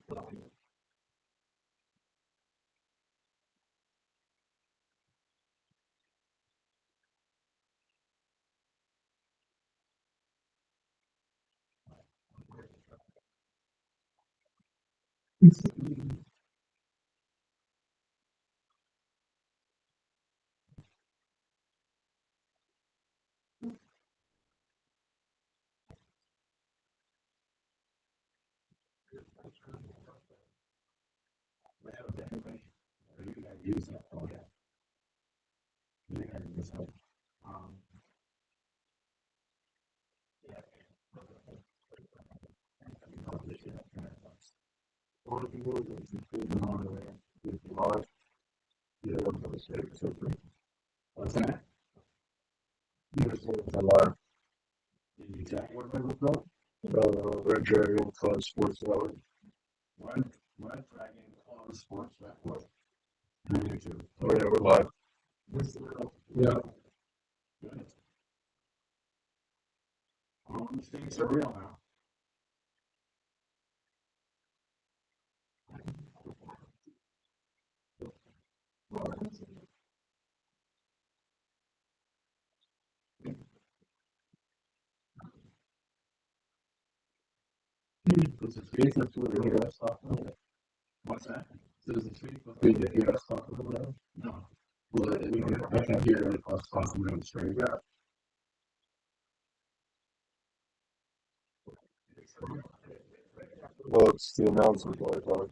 What's that? A lot. Exactly. What type of club? Red Dragon Club Sports Network. What? What? Dragon Club Sports Network. On YouTube. Oh yeah, we're live. Yeah. Good. All these things are real now. Does it speak with the hear us talking about it? What's that? Does it speak with the hear us talking about it? No. Well, I can hear us talking about it straight. Yeah. Well, it's the announcement going on.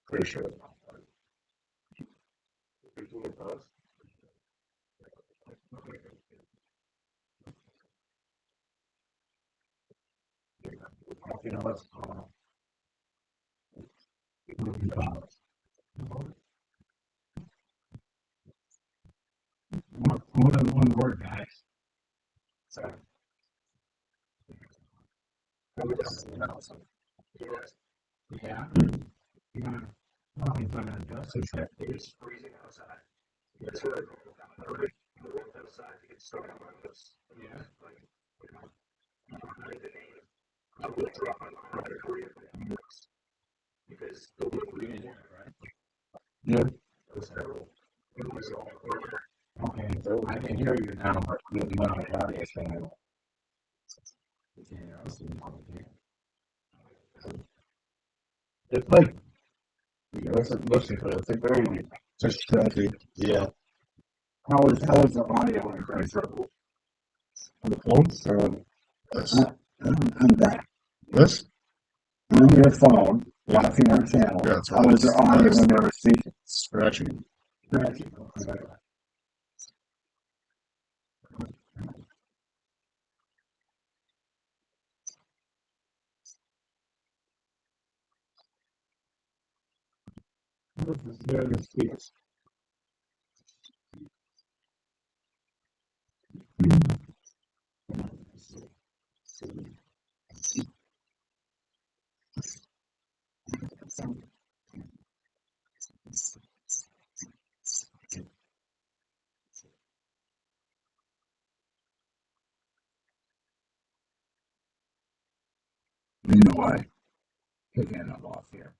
Pretty sure. You know, that's more than one word, guys. So, yeah. Yeah. Nothing's gonna adjust. It's freezing outside. That's what I went outside to get started on this. Yeah. Like, I will drop on the hard career because the work we did, right? Yeah. It was terrible. It was all okay. So I can hear you now, but you know, I got it saying, it's like, listen to it. It's like very just crazy. Yeah. How is the audio on the phone? So, on that. This? On your phone, watching our channel. Yeah, how is the audio when they're speaking? Scratching. Scratching. They're the speakers. You know why? Picking it up off here.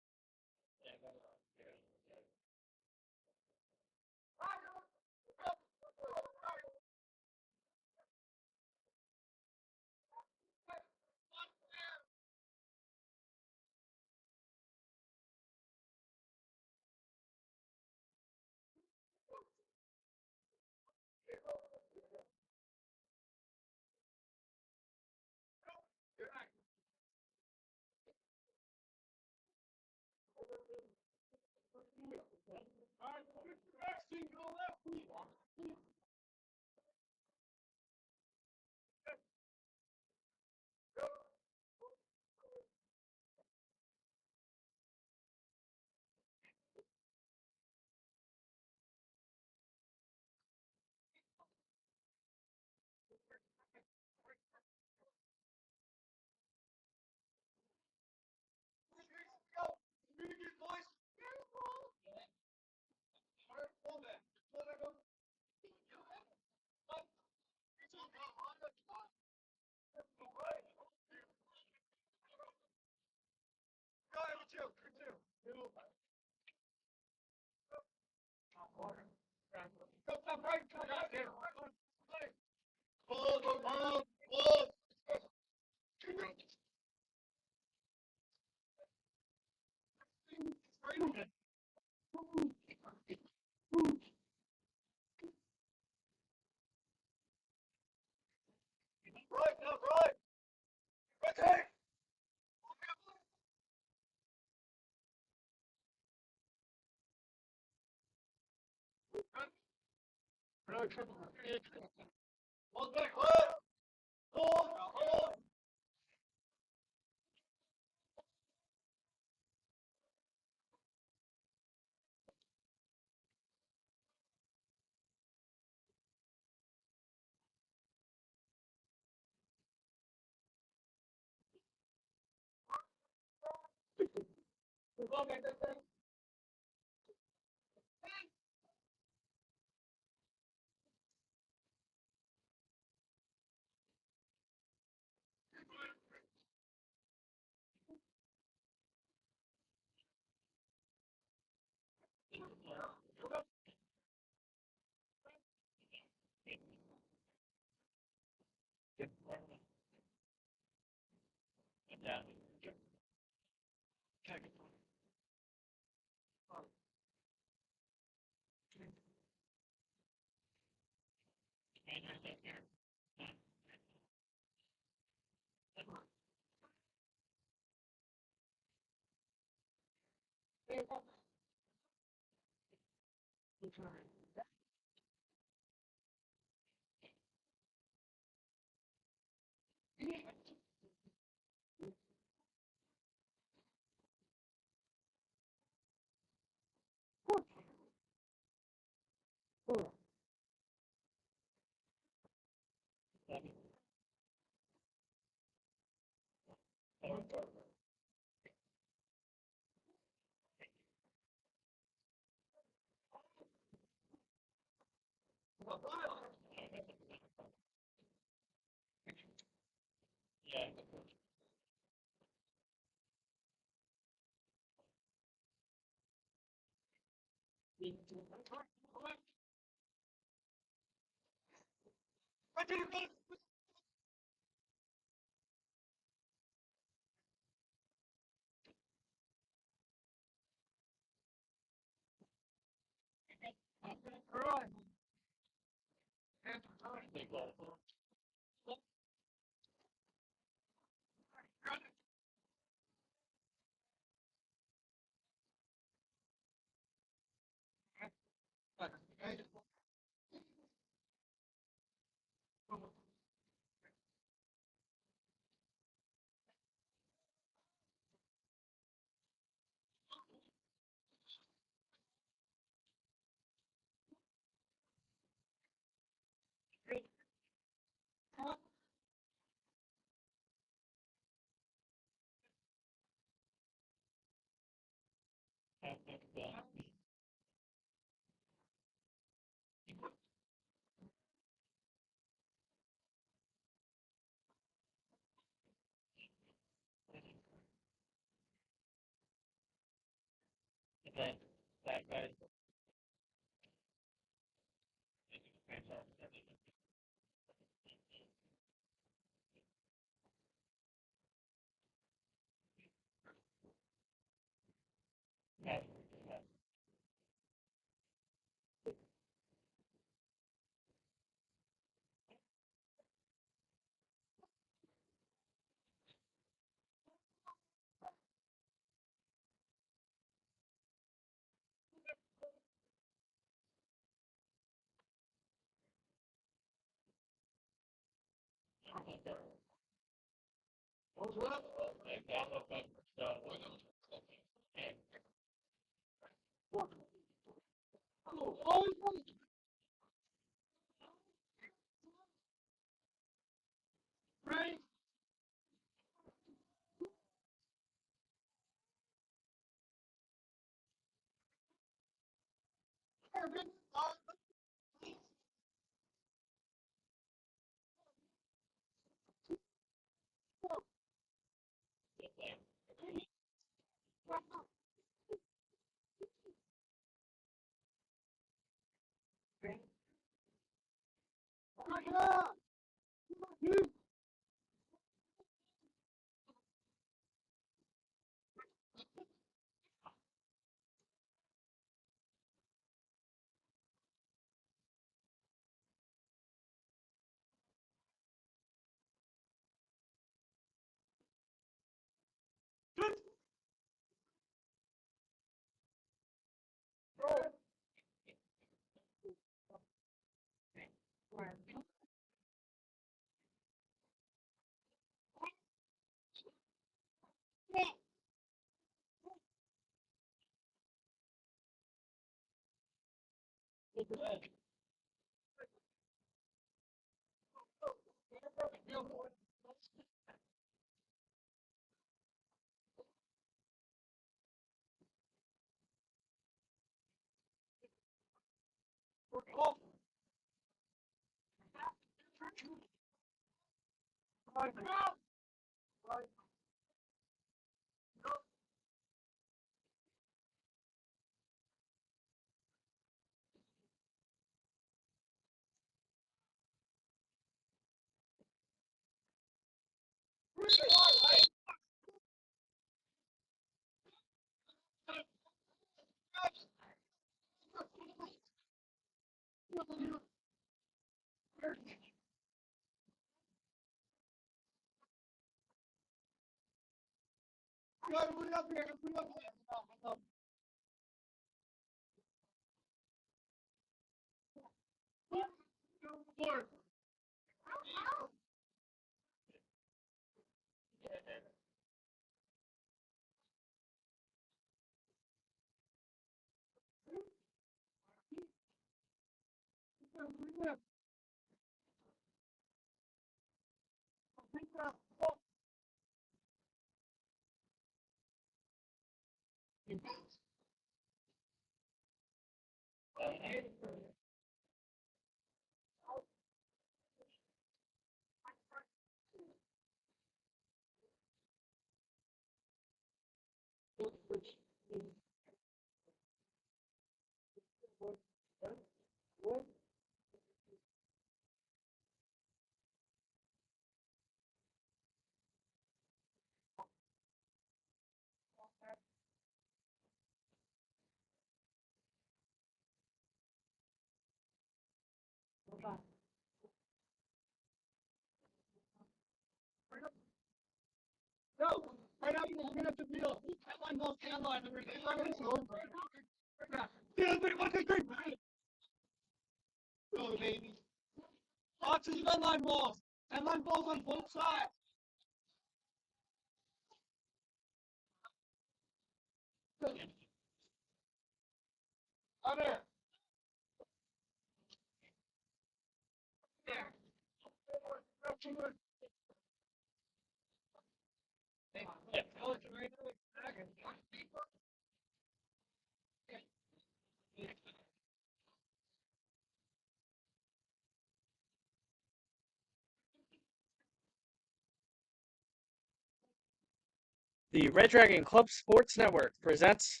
The Red Dragon Club Sports Network presents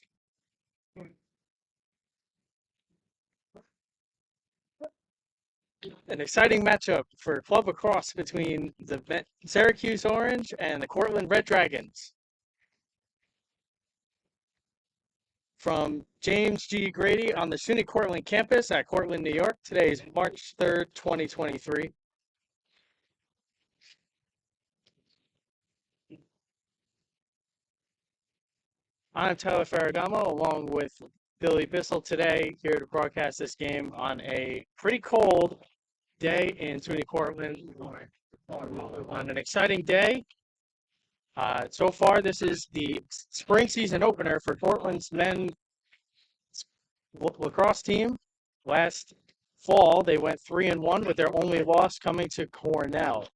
an exciting matchup for club lacrosse between the Syracuse Orange and the Cortland Red Dragons. From James G. Grady on the SUNY Cortland campus at Cortland, New York. Today is March 3rd, 2023. I'm Tyler Ferragamo along with Billy Bissell today here to broadcast this game on a pretty cold day in SUNY Cortland on an exciting day. So far, this is the spring season opener for Portland's men's lacrosse team. Last fall, they went 3-1 with their only loss coming to Cornell.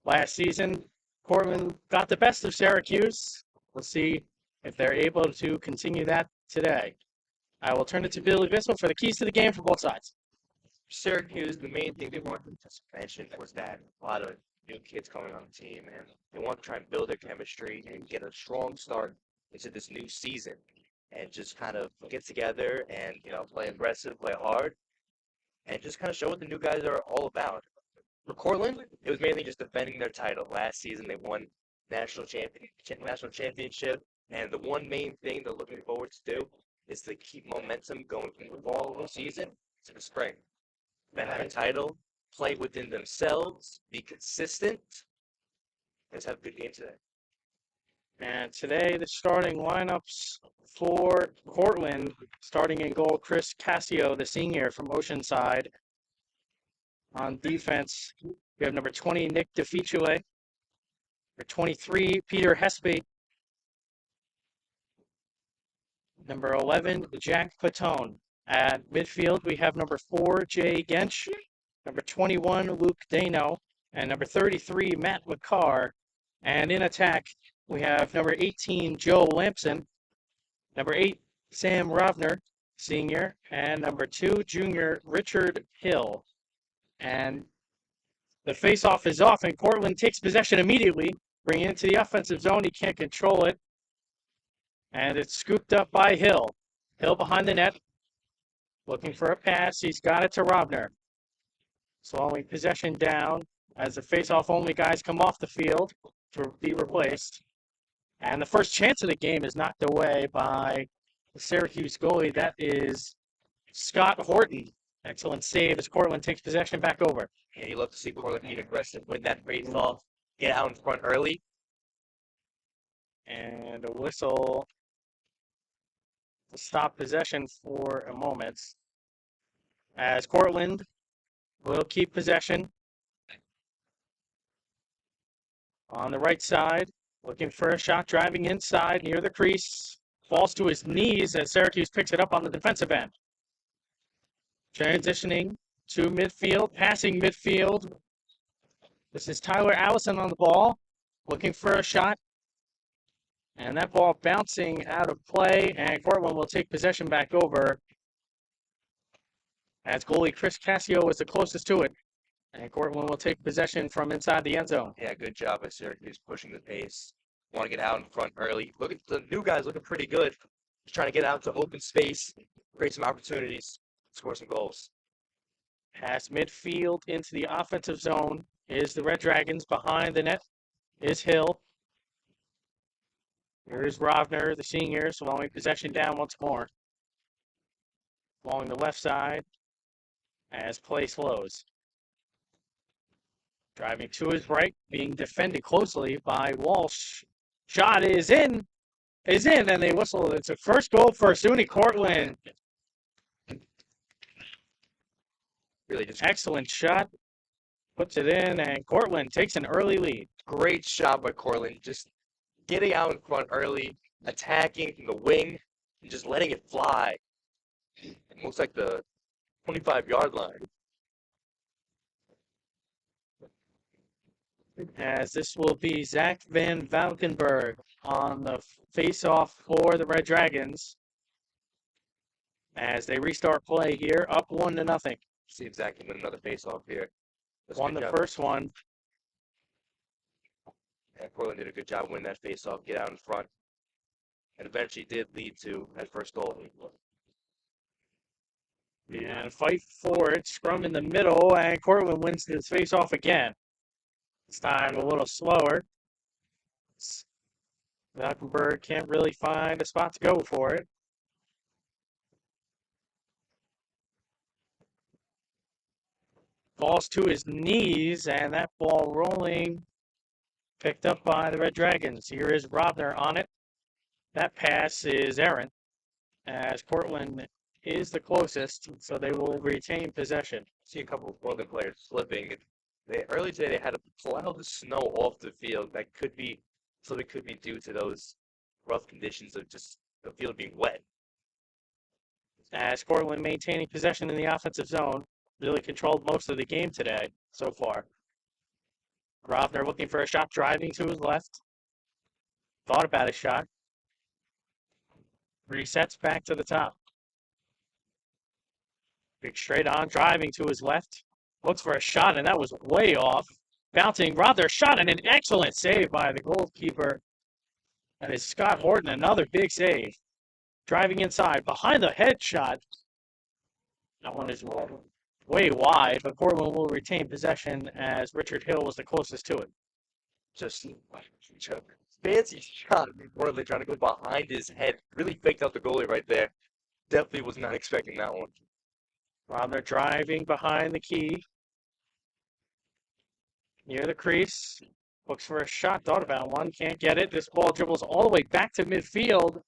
Last season, Portland got the best of Syracuse. We'll see if they're able to continue that today. I will turn it to Billy Bissell for the keys to the game for both sides. Syracuse, the main thing they wanted to mention was that a lot of new kids coming on the team, and they want to try and build their chemistry and get a strong start into this new season, and just kind of get together and play aggressive, play hard, and just kind of show what the new guys are all about. For Cortland, it was mainly just defending their title. Last season, they won national championship, and the one main thing they're looking forward to do is to keep momentum going from the fall of the season to the spring. Then have a title, play within themselves, be consistent. Let's have a good game today. And today, the starting lineups for Cortland, starting in goal, Chris Cassio, the senior from Oceanside. On defense, we have number 20, Nick DeFichule. Number 23, Peter Hespe. Number 11, Jack Patone. At midfield, we have number 4, Jay Gensch. Number 21, Luke Dano. And number 33, Matt McCarr. And in attack, we have number 18, Joe Lampson. Number 8, Sam Rovner, senior. And number 2, junior, Richard Hill. And the face-off is off, and Cortland takes possession immediately, bringing it into the offensive zone. He can't control it. And it's scooped up by Hill. Hill behind the net, looking for a pass. He's got it to Rovner. Slowing possession down as the face-off only guys come off the field to be replaced. And the first chance of the game is knocked away by the Syracuse goalie. That is Scott Horton. Excellent save as Cortland takes possession back over. Yeah, you love to see Cortland being aggressive, win that face-off, get out in front early. And a whistle to stop possession for a moment. As Cortland will keep possession. On the right side, looking for a shot, driving inside near the crease. Falls to his knees as Syracuse picks it up on the defensive end. Transitioning to midfield, passing midfield. This is Tyler Allison on the ball, looking for a shot. And that ball bouncing out of play, and Cortland will take possession back over. As goalie Chris Cassio was the closest to it. And Cortland will take possession from inside the end zone. Yeah, good job by Syracuse pushing the pace. Want to get out in front early. Look at the new guys looking pretty good. Just trying to get out to open space, create some opportunities, score some goals. Pass midfield into the offensive zone is the Red Dragons. Behind the net is Hill. Here's Rovner, the senior, slowing possession down once more. Along the left side as play slows. Driving to his right, being defended closely by Walsh. Shot is in, and they whistle. It's a first goal for SUNY Cortland. Really just Excellent shot. Puts it in, and Cortland takes an early lead. great shot by Cortland. Just getting out in front early, attacking from the wing, and just letting it fly. It looks like the 25-yard line. As this will be Zach Van Valkenburg on the face-off for the Red Dragons. As they restart play here, up 1-0. See if Zach can win another face-off here. That's Won good the job. first one. Yeah, Cortland did a good job winning that face-off, get out in front, and eventually did lead to that first goal. And fight for it. Scrum in the middle, and Cortland wins this face-off again. This time a little slower. Valkenburg can't really find a spot to go for it. Falls to his knees, and that ball rolling, picked up by the Red Dragons. Here is Rovner on it. That pass is errant, as Cortland is the closest, so they will retain possession. See a couple of Portland players slipping. Early today, they had to plow the snow off the field. That could be something could be due to those rough conditions of just the field being wet. As Cortland maintaining possession in the offensive zone, really controlled most of the game today so far. Rovner looking for a shot, driving to his left. Thought about a shot. Resets back to the top. Big straight on, driving to his left. Looks for a shot, and that was way off. Bouncing, Rovner shot, and an excellent save by the goalkeeper. That is Scott Horton, another big save. Driving inside, behind the head shot. That one is way wide, but Portland will retain possession as Richard Hill was the closest to it. Just fancy shot. Portland trying to go behind his head. Really faked out the goalie right there. Definitely was not expecting that one. Rodner driving behind the key. Near the crease. Looks for a shot, thought about one, can't get it. This ball dribbles all the way back to midfield.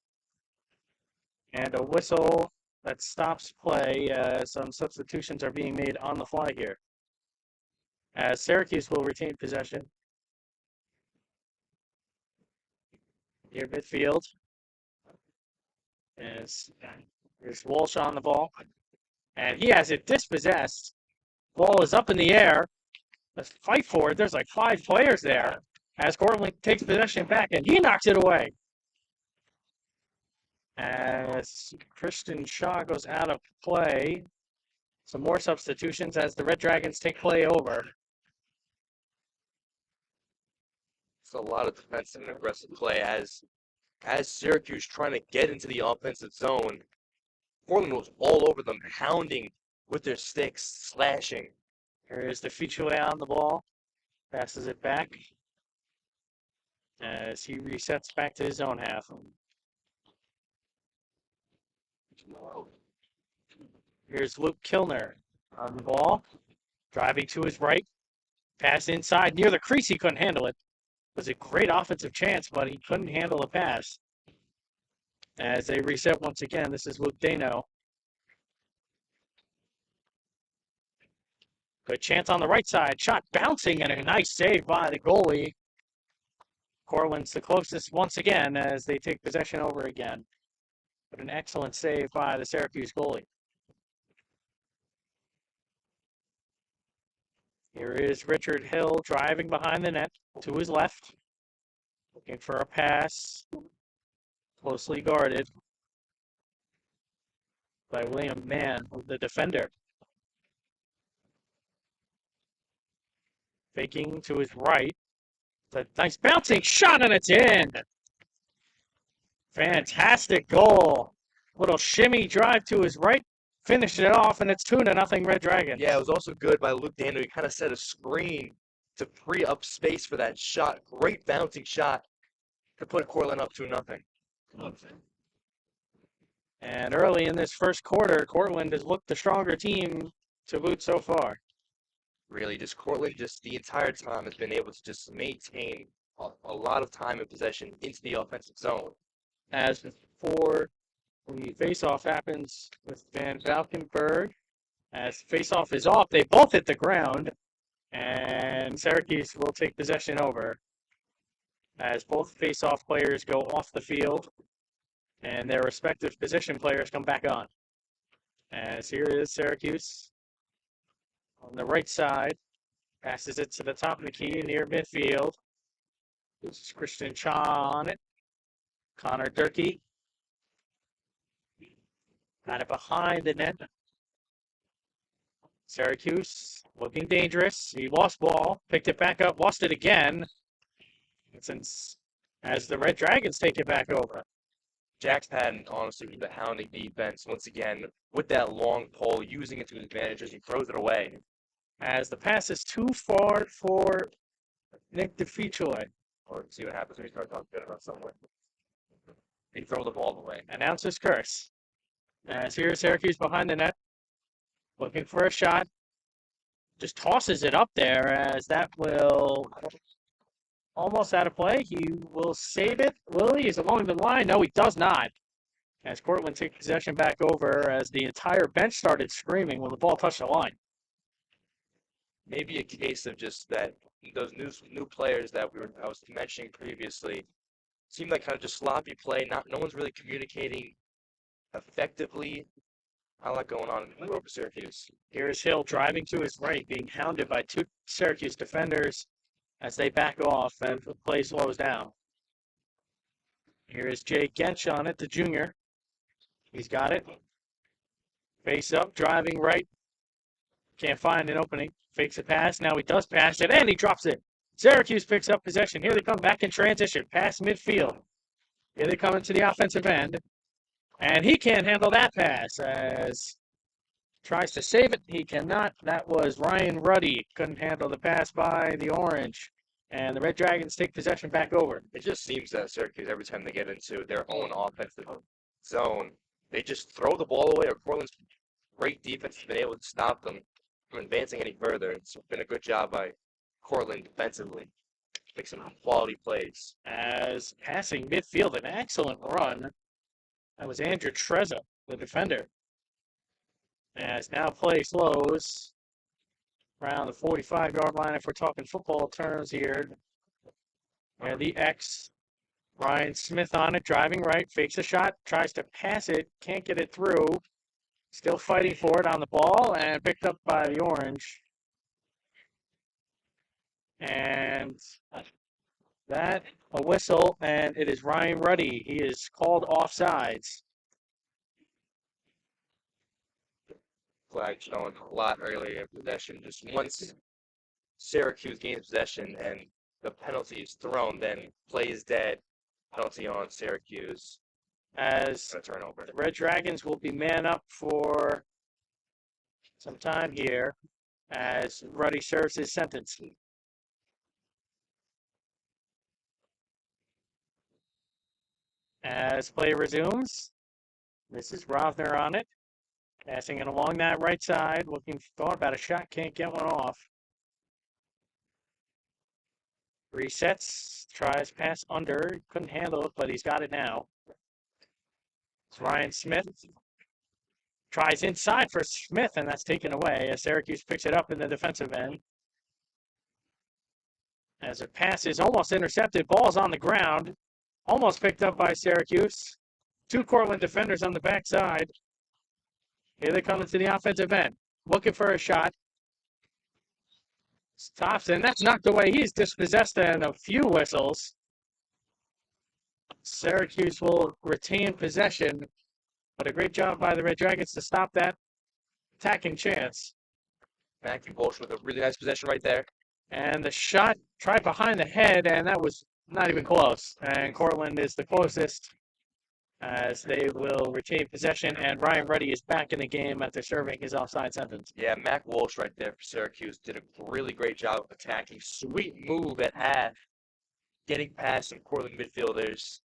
And a whistle that stops play. Some substitutions are being made on the fly here. As Syracuse will retain possession. Near midfield. As there's Walsh on the ball. And he has it dispossessed. Ball is up in the air. Let's fight for it. There's like 5 players there. As Cortland takes possession back, and he knocks it away. As Christian Shaw goes out of play. Some more substitutions as the Red Dragons take play over. It's a lot of defensive and aggressive play as Syracuse trying to get into the offensive zone. Portland was all over them, pounding with their sticks, slashing. Here is the Fichue on the ball. Passes it back. As he resets back to his own half. Here's Luke Kilner on the ball. Driving to his right. Pass inside near the crease. He couldn't handle it. It was a great offensive chance, but he couldn't handle the pass. As they reset once again, this is Luke Dano. Good chance on the right side. Shot bouncing and a nice save by the goalie. Corwin's the closest once again as they take possession over again. But an excellent save by the Syracuse goalie. Here is Richard Hill driving behind the net to his left. Looking for a pass. Closely guarded by William Mann, the defender. Faking to his right. It's a nice bouncing shot and it's in. Fantastic goal. Little shimmy drive to his right. Finished it off and it's 2-0 Red Dragons. Yeah, it was also good by Luke Dano. He kind of set a screen to free up space for that shot. Great bouncing shot to put Cortland up 2-0. And early in this first quarter, Cortland has looked the stronger team to boot so far. Really, just Cortland just the entire time has been able to just maintain a lot of time and possession into the offensive zone. As before the face-off happens with Van Valkenburg. As face-off is off, they both hit the ground. And Syracuse will take possession over. As both face-off players go off the field. And their respective position players come back on. As here is Syracuse. On the right side, passes it to the top of the key near midfield. This is Christian Shaw on it. Connor Durkee. Got it behind the net. Syracuse looking dangerous. He lost ball, picked it back up, lost it again. And since as the Red Dragons take it back over. Jack's Patton, honestly, the hounding defense once again with that long pole, using it to his advantage as he throws it away. As the pass is too far for Nick DeFichoi. Or see what happens when he starts talking good about someone. He throws the ball away. Announcer's curse. As here's Syracuse behind the net. Looking for a shot. Just tosses it up there as that will almost out of play. He will save it. Will he? He's along the line. No, he does not. As Cortland takes possession back over as the entire bench started screaming when the ball touched the line. Maybe a case of just that those new players that I was mentioning previously seemed like kind of just sloppy play. No one's really communicating effectively. A lot going on over Syracuse. Here's Hill driving to his right, being hounded by 2 Syracuse defenders as they back off and the play slows down. Here is Jay Gensch on it, the junior. He's got it. Face up, driving right. Can't find an opening. Fakes a pass. Now he does pass it, and he drops it. Syracuse picks up possession. Here they come back in transition. Pass midfield. Here they come into the offensive end. And he can't handle that pass as Tries to save it. He cannot. That was Ryan Ruddy. Couldn't handle the pass by the Orange. And the Red Dragons take possession back over. It just seems that Syracuse, every time they get into their own offensive zone, they just throw the ball away, or Portland's great defense has been able to stop them from advancing any further. It's been a good job by Portland defensively. Make some quality plays. As passing midfield, an excellent run. That was Andrew Trezza, the defender. As now play slows around the 45-yard line, if we're talking football terms here. And the X, Ryan Smith on it, driving right, fakes a shot, tries to pass it, can't get it through. Still fighting for it on the ball, and picked up by the Orange. And that, a whistle, and it is Ryan Ruddy. He is called offsides. Flag shown a lot earlier in possession. Just once Syracuse gains possession and the penalty is thrown, then play is dead. Penalty on Syracuse. As A turnover. the Red Dragons will be man up for some time here as Ruddy serves his sentence. As play resumes, this is Rovner on it. Passing it along that right side, thought about a shot, can't get one off. Resets, tries pass under, couldn't handle it, but he's got it now. It's Ryan Smith. Tries inside for Smith, and that's taken away as Syracuse picks it up in the defensive end. As it passes, almost intercepted, ball's on the ground. Almost picked up by Syracuse. Two Cortland defenders on the backside. Here they come into the offensive end. Looking for a shot. Stops, and that's knocked away. He's dispossessed and a few whistles. Syracuse will retain possession, but a great job by the Red Dragons to stop that attacking chance. Matthew Walsh with a really nice possession right there. And the shot tried behind the head, and that was not even close. And Cortland is the closest as they will retain possession, and Ryan Ruddy is back in the game after serving his offside sentence. Yeah, Mac Walsh right there for Syracuse did a really great job of attacking. Sweet move at half, getting past some Portland midfielders.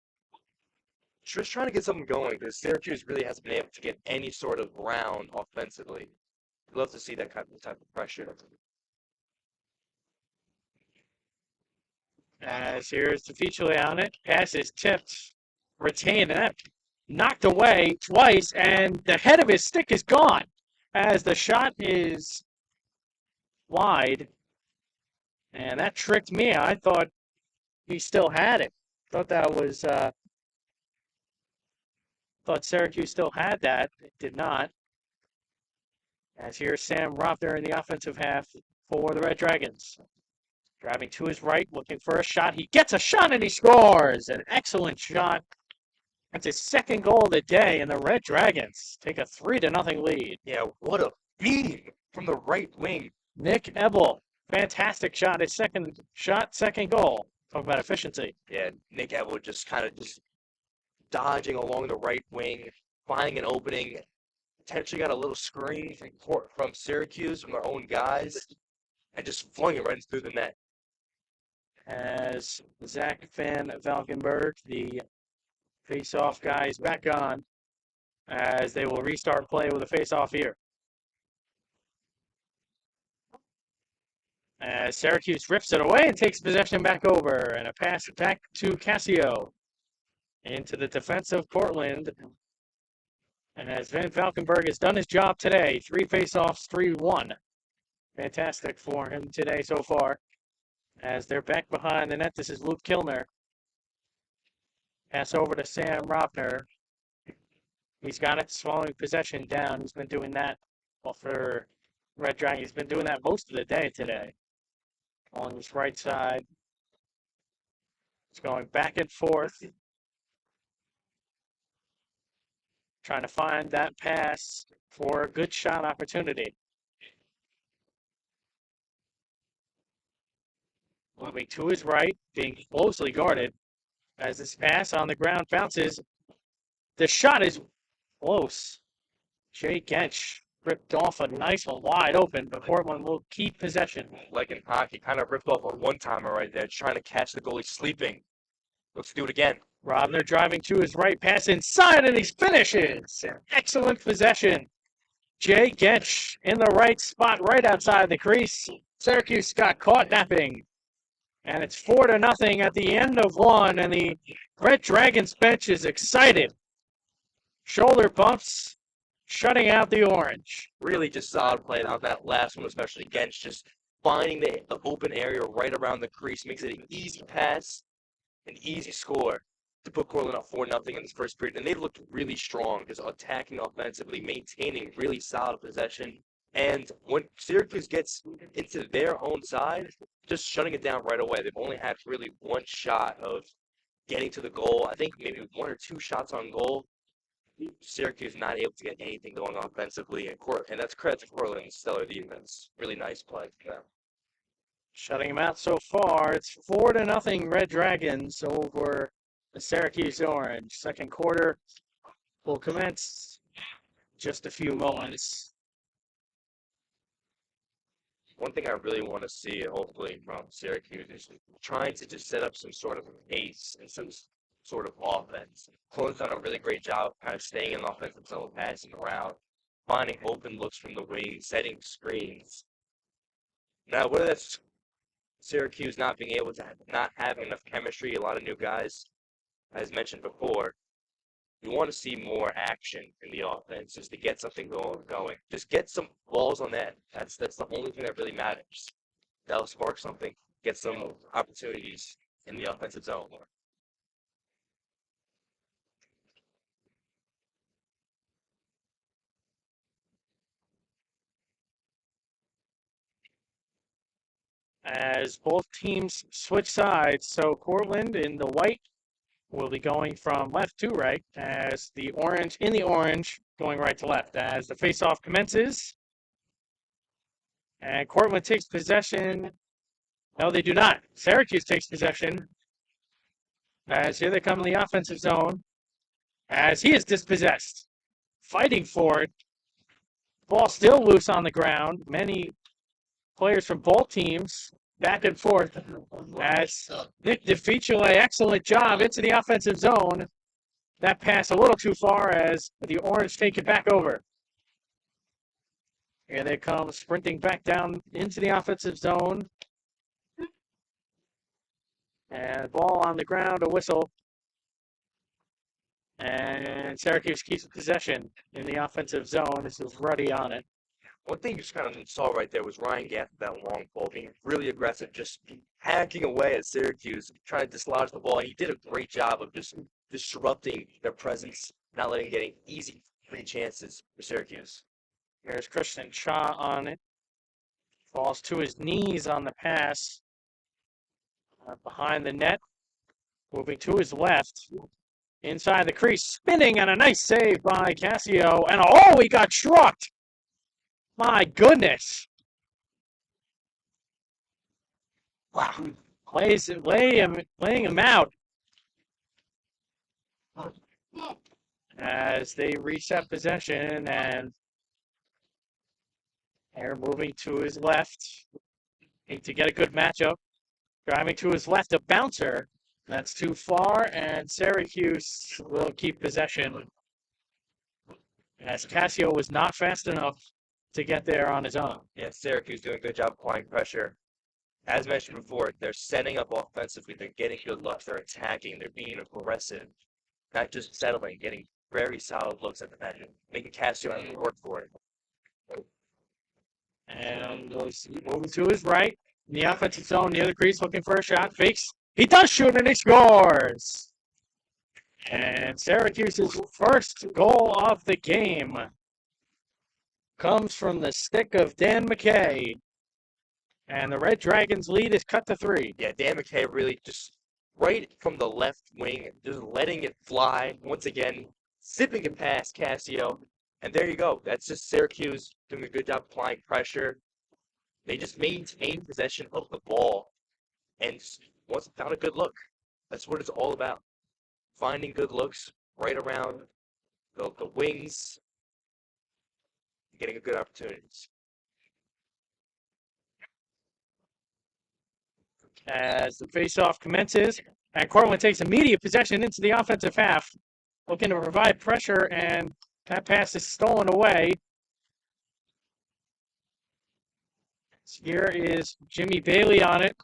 Just trying to get something going because Syracuse really hasn't been able to get any sort of ground offensively. I'd love to see that type of pressure. As here's Tafichule on it. Pass is tipped, retained, and that knocked away twice, and the head of his stick is gone as the shot is wide. And that tricked me. I thought he still had it. Thought that was, thought Syracuse still had that. It did not. As here's Sam Rovner in the offensive half for the Red Dragons. Driving to his right, looking for a shot. He gets a shot and he scores. An excellent shot. That's his second goal of the day, and the Red Dragons take a 3-0 lead. Yeah, what a beating from the right wing. Nick Ebel, fantastic shot. His second shot, second goal. Talk about efficiency. Yeah, Nick Evans just kind of just dodging along the right wing, finding an opening. Potentially got a little screen from Syracuse, from their own guys, and just flung it right through the net. As Zach Van Valkenburg, the face-off guy, is back on as they will restart play with a face-off here. As Syracuse rips it away and takes possession back over, and a pass back to Cassio into the defense of Portland. And as Van Valkenburg has done his job today, 3 face-offs, 3-1. Fantastic for him today so far. As they're back behind the net, this is Luke Kilner. Pass over to Sam Rovner. He's got it, slowing possession down. He's been doing that for Red Dragon. He's been doing that most of the day today. On his right side. It's going back and forth. Trying to find that pass for a good shot opportunity. Moving to his right, being closely guarded. As this pass on the ground bounces, the shot is close. Jay Gensch ripped off a nice one wide open, but Portland will keep possession. Like in hockey, kind of ripped off a one-timer right there, trying to catch the goalie sleeping. Let's do it again. Robner driving to his right, pass inside, and he finishes. Excellent possession. Jay Getch in the right spot, right outside the crease. Syracuse got caught napping. And it's 4-0 at the end of one, and the Red Dragons bench is excited. Shoulder bumps, shutting out the Orange. Really just solid play on that last one, especially Gench, just finding the open area right around the crease, makes it an easy pass, an easy score to put Cortland up 4-0 in this first period. And they looked really strong, just attacking offensively, maintaining really solid possession. And when Syracuse gets into their own side, just shutting it down right away. They've only had really one shot of getting to the goal. I think maybe 1 or 2 shots on goal. Syracuse not able to get anything going offensively, and that's credit to Portland's stellar defense. Really nice play for them. Shutting him out so far. It's 4-0 Red Dragons over the Syracuse Orange. Second quarter will commence just a few moments. One thing I really want to see, hopefully, from Syracuse is trying to just set up some sort of pace and some sort of offense. Colin's done a really great job of kind of staying in the offensive zone, passing around, finding open looks from the wing, setting screens. Now, whether that's Syracuse not being able to not having enough chemistry, a lot of new guys, as mentioned before, we want to see more action in the offense just to get something going. Just get some balls on net. That's the only thing that really matters. That'll spark something, get some opportunities in the offensive zone. As both teams switch sides, so Cortland in the white will be going from left to right, as the Orange in the orange going right to left. As the faceoff commences, and Cortland takes possession. No, they do not. Syracuse takes possession. As here they come in the offensive zone, as he is dispossessed, fighting for it. Ball still loose on the ground. Many players from both teams back and forth as Nick DeFicile, excellent job into the offensive zone. That pass a little too far as the Orange take it back over. Here they come sprinting back down into the offensive zone. And ball on the ground, a whistle. And Syracuse keeps possession in the offensive zone. This is Ruddy on it. One thing you just kind of saw right there was Ryan Gaff with that long ball, being really aggressive, just hacking away at Syracuse, trying to dislodge the ball. And he did a great job of just disrupting their presence, not letting getting easy free chances for Syracuse. Here's Christian Shaw on it. Falls to his knees on the pass. Behind the net. Moving to his left. Inside the crease. Spinning, and a nice save by Cassio. And oh, he got trucked! My goodness. Wow. Laying him out. As they reset possession, and they're moving to his left. Need to get a good matchup. Driving to his left, a bouncer. That's too far, and Syracuse will keep possession. As Cassio was not fast enough to get there on his own. Yeah, Syracuse doing a good job applying pressure. As mentioned before, they're setting up offensively. They're getting good looks. They're attacking. They're being aggressive. Not just settling, getting very solid looks at the net, making Cassio have to work for it. And moving to his right, in the offensive zone, near the crease, looking for a shot. Fakes. He does shoot, and he scores! And Syracuse's first goal of the game comes from the stick of Dan McKay. And the Red Dragons' lead is cut to 3. Yeah, Dan McKay really just right from the left wing, just letting it fly. Once again, zipping it past Cassio. And there you go. That's just Syracuse doing a good job applying pressure. They just maintain possession of the ball and once found a good look. That's what it's all about. Finding good looks right around the wings. getting good opportunities. As the faceoff commences, and Cortland takes immediate possession into the offensive half, looking to provide pressure, and that pass is stolen away. Here is Jimmy Bailey on it,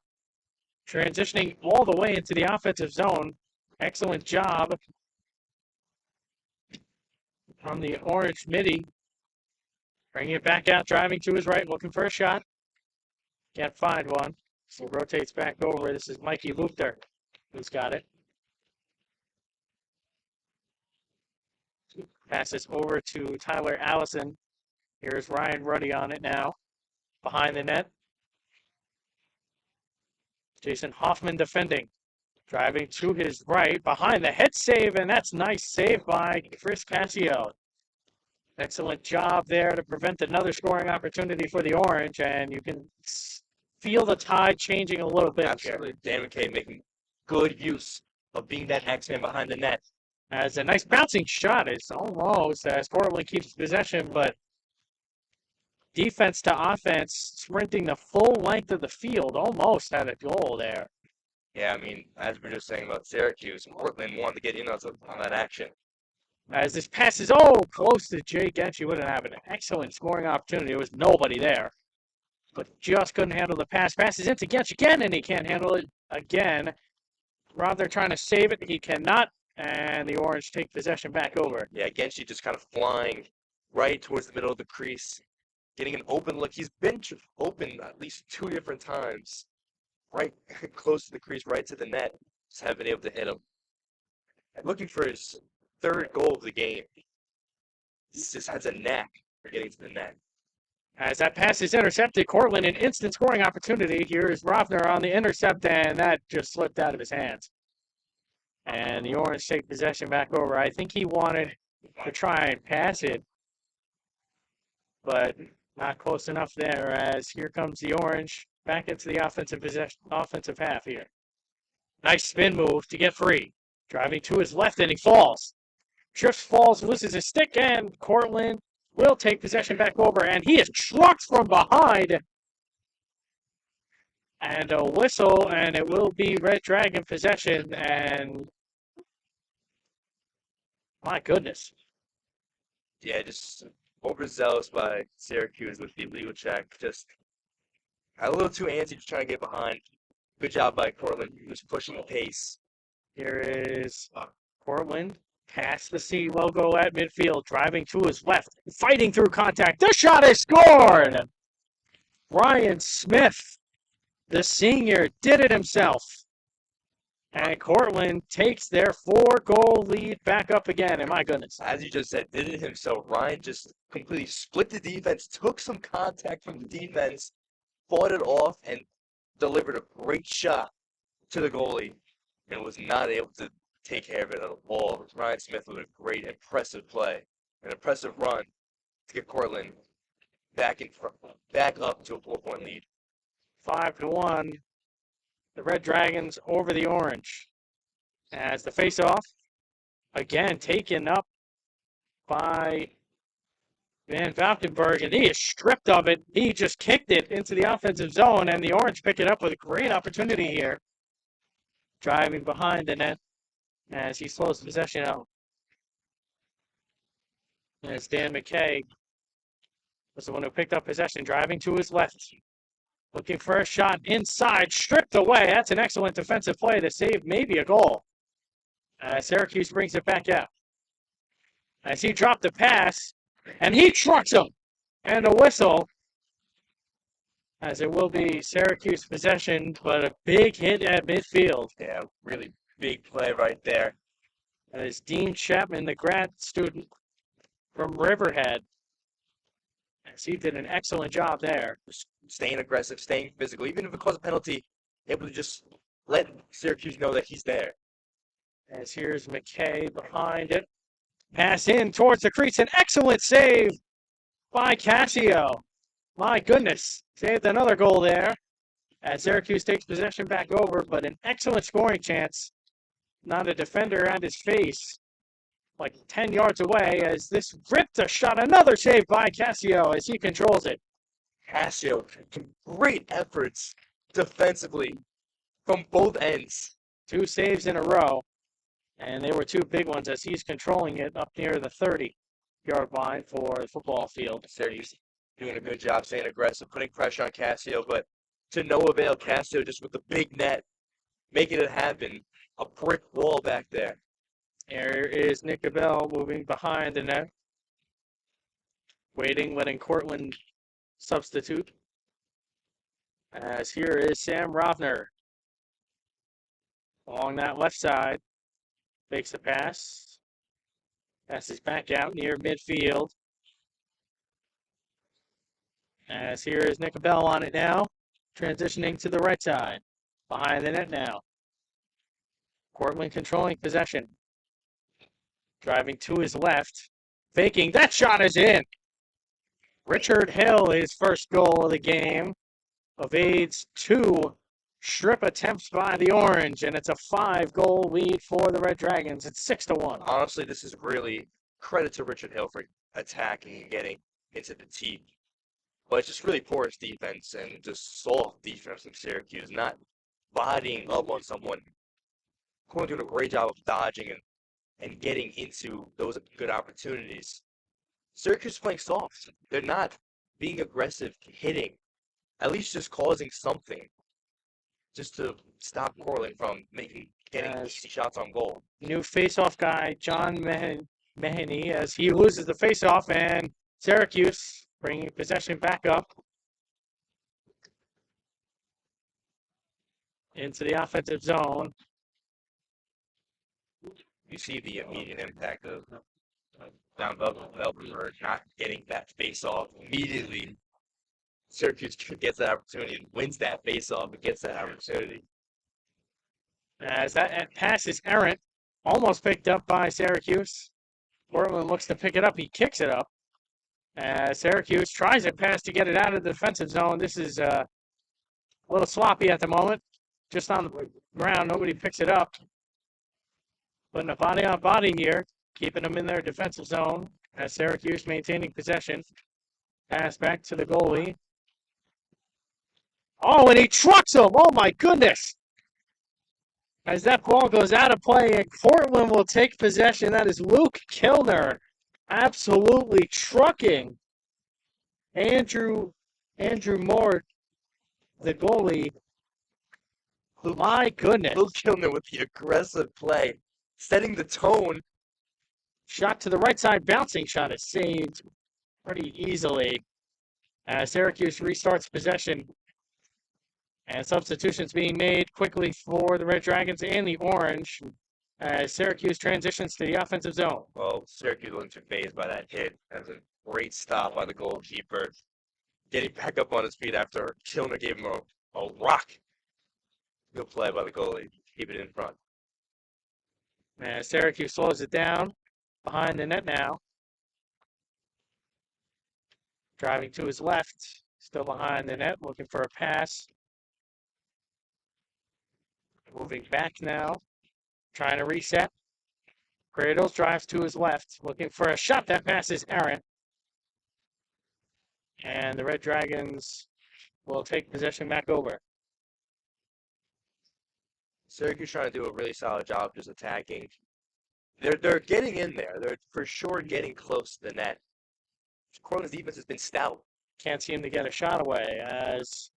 transitioning all the way into the offensive zone. Excellent job from the orange midi. Bringing it back out, driving to his right, looking for a shot. Can't find one. So rotates back over. This is Mikey Luther who's got it. Passes over to Tyler Allison. Here's Ryan Ruddy on it now. Behind the net. Jason Hoffman defending. Driving to his right. Behind the head save, and that's nice save by Chris Cassio. Excellent job there to prevent another scoring opportunity for the Orange, and you can feel the tide changing a little bit. Absolutely. Dan McKay making good use of being that X-Man behind the net. As a nice bouncing shot. It's almost as Portland keeps possession, but defense to offense, sprinting the full length of the field, almost had a goal there. Yeah, I mean, as we were just saying about Syracuse, Portland wanted to get in on that action. As this pass is close to Jay Getch, would have an excellent scoring opportunity. There was nobody there, but just couldn't handle the pass. Passes into Getch again, and he can't handle it again. Rather trying to save it, he cannot, and the Orange take possession back over. Yeah, Genshi just kind of flying right towards the middle of the crease, getting an open look. He's been open at least 2 different times, right close to the crease, right to the net. Just haven't been able to hit him. And looking for his 3rd goal of the game. He just has a knack for getting to the net. As that pass is intercepted, Cortland an instant scoring opportunity. Here's Rovner on the intercept, and that just slipped out of his hands. And the Orange take possession back over. I think he wanted to try and pass it, but not close enough there, as here comes the Orange back into the offensive half here. Nice spin move to get free. Driving to his left, and he falls. Trips, falls, loses his stick, and Cortland will take possession back over, and he is trucked from behind. And a whistle, and it will be Red Dragon possession, and my goodness. Yeah, just overzealous by Syracuse with the illegal check. Just a little too antsy, just trying to get behind. Good job by Cortland, who was pushing the pace. Here is Cortland. Past the C logo at midfield, driving to his left, fighting through contact. The shot is scored! Ryan Smith, the senior, did it himself. And Cortland takes their 4-goal lead back up again, and my goodness. As you just said, did it himself. Ryan just completely split the defense, took some contact from the defense, fought it off, and delivered a great shot to the goalie, and was not able to take care of it at all. Ryan Smith with a great, impressive play, an impressive run to get Cortland back up to a 4-point lead. 5-1. The Red Dragons over the Orange. As the face-off, again taken up by Van Valkenburg, and he is stripped of it. He just kicked it into the offensive zone, and the Orange pick it up with a great opportunity here. Driving behind the net as he slows possession out. As Dan McKay was the one who picked up possession, driving to his left. Looking for a shot inside, stripped away. That's an excellent defensive play to save maybe a goal. Syracuse brings it back out. As he dropped the pass, and he trucks him. And a whistle, as it will be Syracuse possession, but a big hit at midfield. Yeah, really big play right there. And it's Dean Chapman, the grad student from Riverhead. As he did an excellent job there. Just staying aggressive, staying physical. Even if it caused a penalty, able to just let Syracuse know that he's there. As here's McKay behind it. Pass in towards the crease. An excellent save by Cassio. My goodness. Saved another goal there. As Syracuse takes possession back over, but an excellent scoring chance. Not a defender at his face like 10 yards away as this ripped a shot. Another save by Cassio as he controls it. Cassio, great efforts defensively from both ends. 2 saves in a row, and they were 2 big ones as he's controlling it up near the 30-yard line for the football field. Syracuse doing a good job staying aggressive, putting pressure on Cassio, but to no avail. Cassio just with the big net, making it happen. A brick wall back there. There is Nick Abell moving behind the net, waiting, letting Cortland substitute. As here is Sam Rovner along that left side, makes the pass, passes back out near midfield. As here is Nick Abell on it now, transitioning to the right side, behind the net now. Cortland controlling possession. Driving to his left, faking, that shot is in! Richard Hill, his first goal of the game, evades 2 strip attempts by the Orange, and it's a 5-goal lead for the Red Dragons. It's 6-1. Honestly, this is really credit to Richard Hill for attacking and getting into the team. But it's just really porous defense and just soft defense from Syracuse, not bodying up on someone. Cortland doing a great job of dodging and getting into those good opportunities. Syracuse is playing soft. They're not being aggressive, hitting, at least just causing something, just to stop Cortland from getting easy shots on goal. New face-off guy, John Mahoney, as he loses the face-off, and Syracuse bringing possession back up into the offensive zone. You see the immediate impact of down for not getting that face-off immediately. Syracuse gets that opportunity and wins that face-off and gets that opportunity. As that pass is errant, almost picked up by Syracuse. Portland looks to pick it up. He kicks it up. As Syracuse tries a pass to get it out of the defensive zone. This is a little sloppy at the moment. Just on the ground, nobody picks it up. Putting a body on body here, keeping them in their defensive zone. As Syracuse maintaining possession. Pass back to the goalie. Oh, and he trucks him. Oh, my goodness. As that ball goes out of play, and Portland will take possession. That is Luke Kilner absolutely trucking Andrew Moore, the goalie. My goodness. Luke Kilner with the aggressive play, setting the tone. Shot to the right side, bouncing shot is saved pretty easily. As Syracuse restarts possession. And substitutions being made quickly for the Red Dragons and the Orange as Syracuse transitions to the offensive zone. Well, Syracuse wasn't phased by that hit. That's a great stop by the goalkeeper. Getting back up on his feet after Kilner gave him a rock. Good play by the goalie. Keep it in front. And Syracuse slows it down behind the net now. Driving to his left, still behind the net, looking for a pass. Moving back now, trying to reset. Cradles drives to his left, looking for a shot. That pass is errant. And the Red Dragons will take possession back over. Syracuse trying to do a really solid job just attacking. They're getting in there. They're for sure getting close to the net. Cortland's defense has been stout. Can't seem to get a shot away as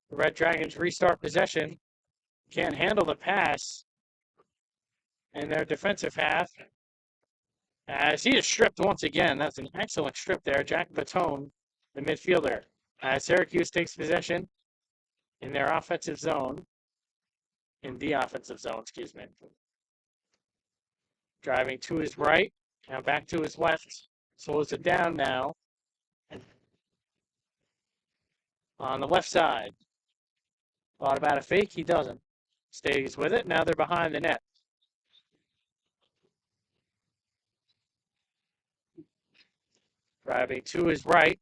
the Red Dragons restart possession. Can't handle the pass in their defensive half. As he is stripped once again. That's an excellent strip there. Jack Batone, the midfielder. As Syracuse takes possession in their offensive zone. In the offensive zone, excuse me. Driving to his right. Now back to his left. Slows it down now. On the left side. Thought about a fake. He doesn't. Stays with it. Now they're behind the net. Driving to his right.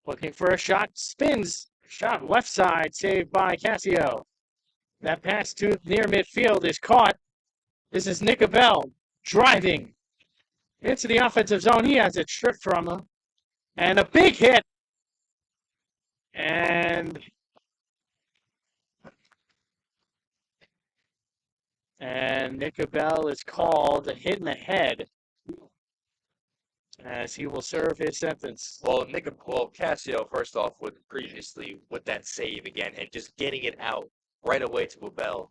Looking for a shot. Spins. Shot left side. Saved by Cassio. That pass to near midfield is caught. This is Nick Abell driving. into the offensive zone. He has it stripped from him. And a big hit. And Nick Bell is called a hit in the head as he will serve his sentence. Well, Cassio, first off, with that save again and just getting it out right away to Abel.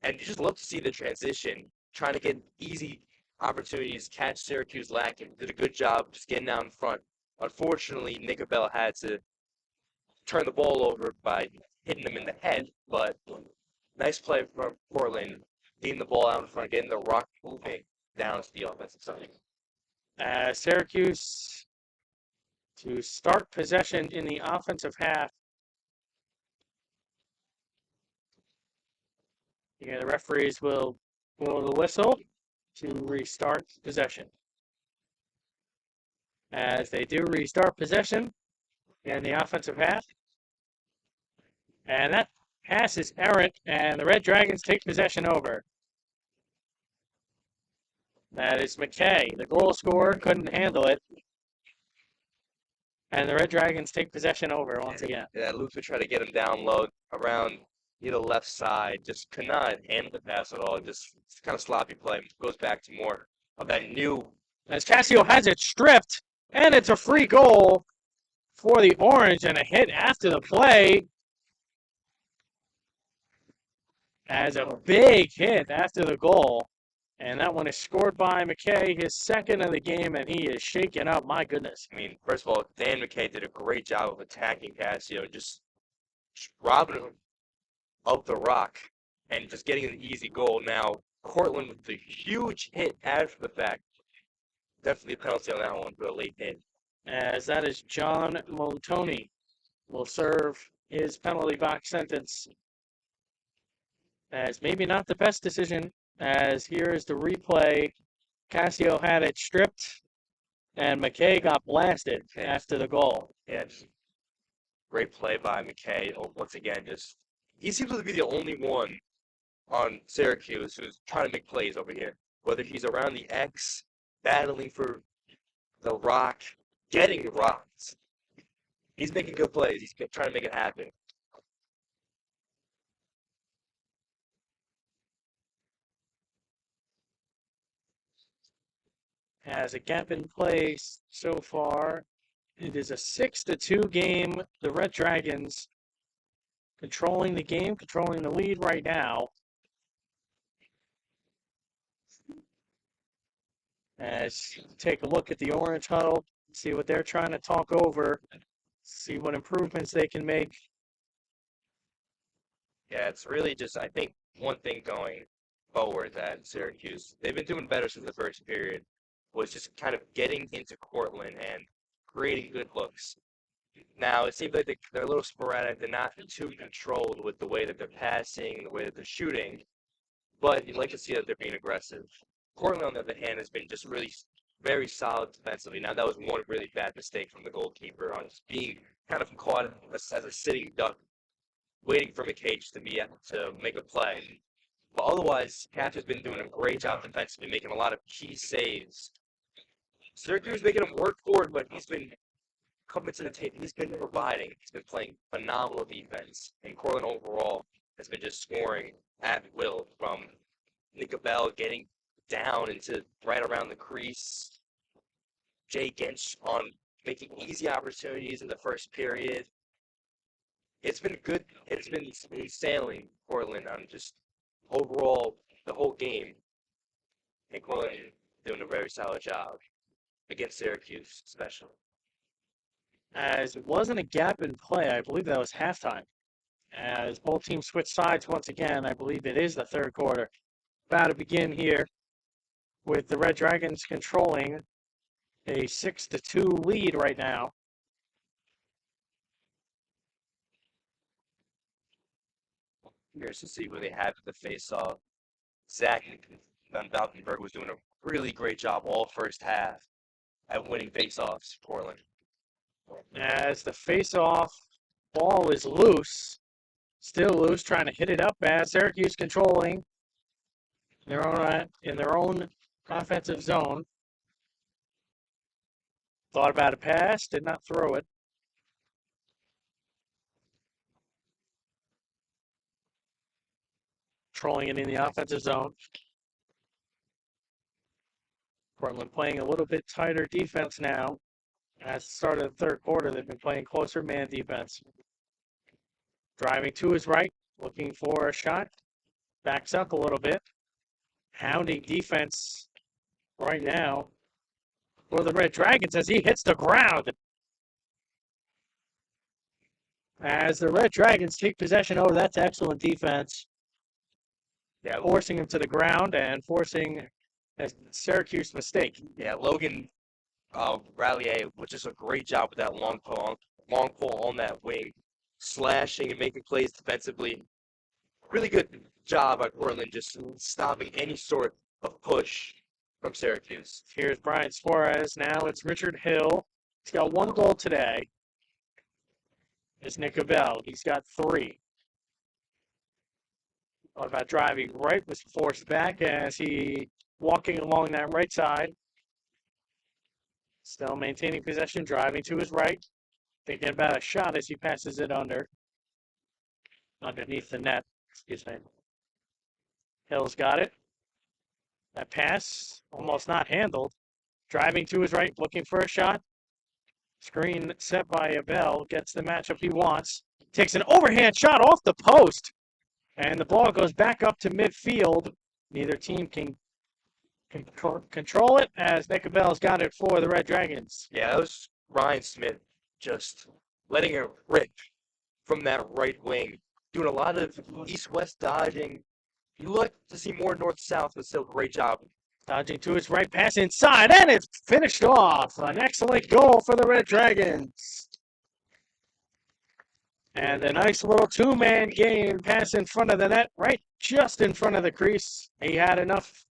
And you just love to see the transition, trying to get easy opportunities, catch Syracuse lacking. Did a good job just getting out in front. Unfortunately, Nick Abel had to turn the ball over by hitting him in the head, but nice play from Portland, getting the ball out in front, getting the rock moving down to the offensive side. Syracuse to start possession in the offensive half. Yeah, the referees will blow the whistle to restart possession. As they do restart possession in the offensive half. And that pass is errant, and the Red Dragons take possession over. That is McKay. The goal scorer couldn't handle it. And the Red Dragons take possession over once again. Yeah, Luther tried to get him down low around the left side. Just could not handle the pass at all. Just kind of sloppy play. Goes back to more of that new. As Cassio has it stripped, and it's a free goal for the Orange and a hit after the play. As a big hit after the goal. And that one is scored by McKay, his second of the game, and he is shaken up. My goodness. I mean, first of all, Dan McKay did a great job of attacking Cassio, just robbing him of the rock and just getting an easy goal. Now, Cortland with the huge hit after the fact. Definitely a penalty on that one for a late hit. As that is John Montoni will serve his penalty box sentence. As maybe not the best decision, as here is the replay. Cassio had it stripped, and McKay got blasted after the goal. Yeah, just great play by McKay. Once again, he seems to be the only one on Syracuse who's trying to make plays over here. Whether he's around the X, battling for the rock, getting rocks. He's making good plays. He's trying to make it happen. Has a gap in play so far. It is a 6-2 game. The Red Dragons controlling the game, controlling the lead right now. As take a look at the Orange huddle, see what they're trying to talk over, see what improvements they can make. Yeah, it's really just, I think, one thing going forward at Syracuse. They've been doing better since the first period. Was just kind of getting into Cortland and creating good looks. Now, it seems like they're a little sporadic. They're not too controlled with the way that they're passing, the way that they're shooting. But you'd like to see that they're being aggressive. Cortland, on the other hand, has been just really very solid defensively. Now, that was one really bad mistake from the goalkeeper on just being kind of caught as a sitting duck, waiting for McKay to make a play. But otherwise, Cassio's been doing a great job defensively, making a lot of key saves. Syracuse making him work for it, but he's been coming to the table. He's been providing. He's been playing phenomenal defense. And Cortland overall has been just scoring at will from Nick Bell getting down into right around the crease. Jay Gensch on making easy opportunities in the first period. It's been good. It's been smooth sailing Cortland on just overall the whole game. And Cortland doing a very solid job against Syracuse, especially. As it wasn't a gap in play, I believe that was halftime. As both teams switch sides once again, I believe it is the third quarter. About to begin here with the Red Dragons controlling a 6-2 lead right now. Here's to see where they have the face-off. Zach Van Valkenburg was doing a really great job all first half at winning face-offs for Portland. As the face-off ball is loose, still loose, trying to hit it up as Syracuse controlling in their own offensive zone. Thought about a pass, did not throw it. Trolling it in the offensive zone. Portland playing a little bit tighter defense now. At the start of the third quarter, they've been playing closer man defense. Driving to his right, looking for a shot. Backs up a little bit. Hounding defense right now for the Red Dragons as he hits the ground. As the Red Dragons take possession over, that's excellent defense. Yeah, Forcing him to the ground and forcing a Syracuse mistake. yeah, Logan Rallier was just a great job with that long pull on that wing, slashing and making plays defensively. Really good job by Portland, just stopping any sort of push from Syracuse. Here's Brian Suarez. Now it's Richard Hill. He's got 1 goal today. It's Nick Abel. He's got 3. What about driving right? Was forced back as he walking along that right side. Still maintaining possession, driving to his right. Thinking about a shot as he passes it underneath the net. Excuse me. Hill's got it. That pass almost not handled. Driving to his right, looking for a shot. Screen set by Abel. Gets the matchup he wants. Takes an overhand shot off the post. And the ball goes back up to midfield. Neither team can control it as Nick Abel's got it for the Red Dragons. Yeah, that was Ryan Smith just letting it rip from that right wing, doing a lot of east-west dodging. You like to see more north-south, but still great job. Dodging to his right, pass inside, and it's finished off. An excellent goal for the Red Dragons. And a nice little 2-man game, pass in front of the net, right just in front of the crease. He had enough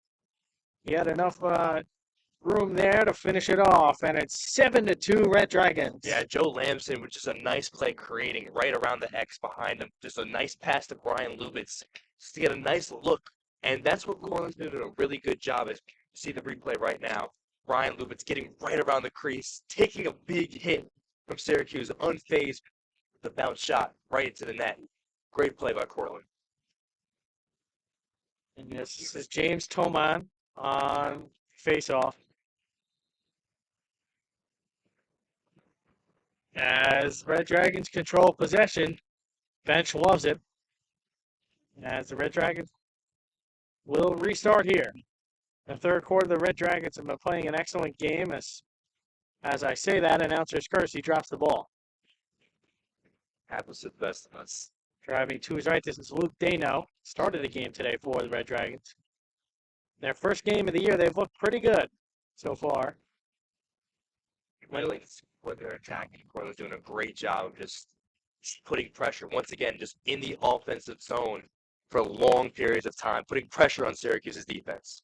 room there to finish it off, and it's 7-2 Red Dragons. Yeah, Joe Lamson with just a nice play creating right around the X behind him. Just a nice pass to Brian Lubitz just to get a nice look. And that's what Cortland's been doing a really good job as you see the replay right now. Brian Lubitz getting right around the crease, taking a big hit from Syracuse, unfazed with the bounce shot right into the net. Great play by Cortland. And this is James Toman on face-off. As Red Dragons control possession, bench loves it. As the Red Dragons will restart here. The third quarter, the Red Dragons have been playing an excellent game. As I say that, announcer's curse, he drops the ball. Happens to the best of us. Driving to his right, this is Luke Dano. Started the game today for the Red Dragons. Their first game of the year, they've looked pretty good so far. Really, what they're attacking. Cortland's doing a great job of just putting pressure, once again, just in the offensive zone for long periods of time, putting pressure on Syracuse's defense.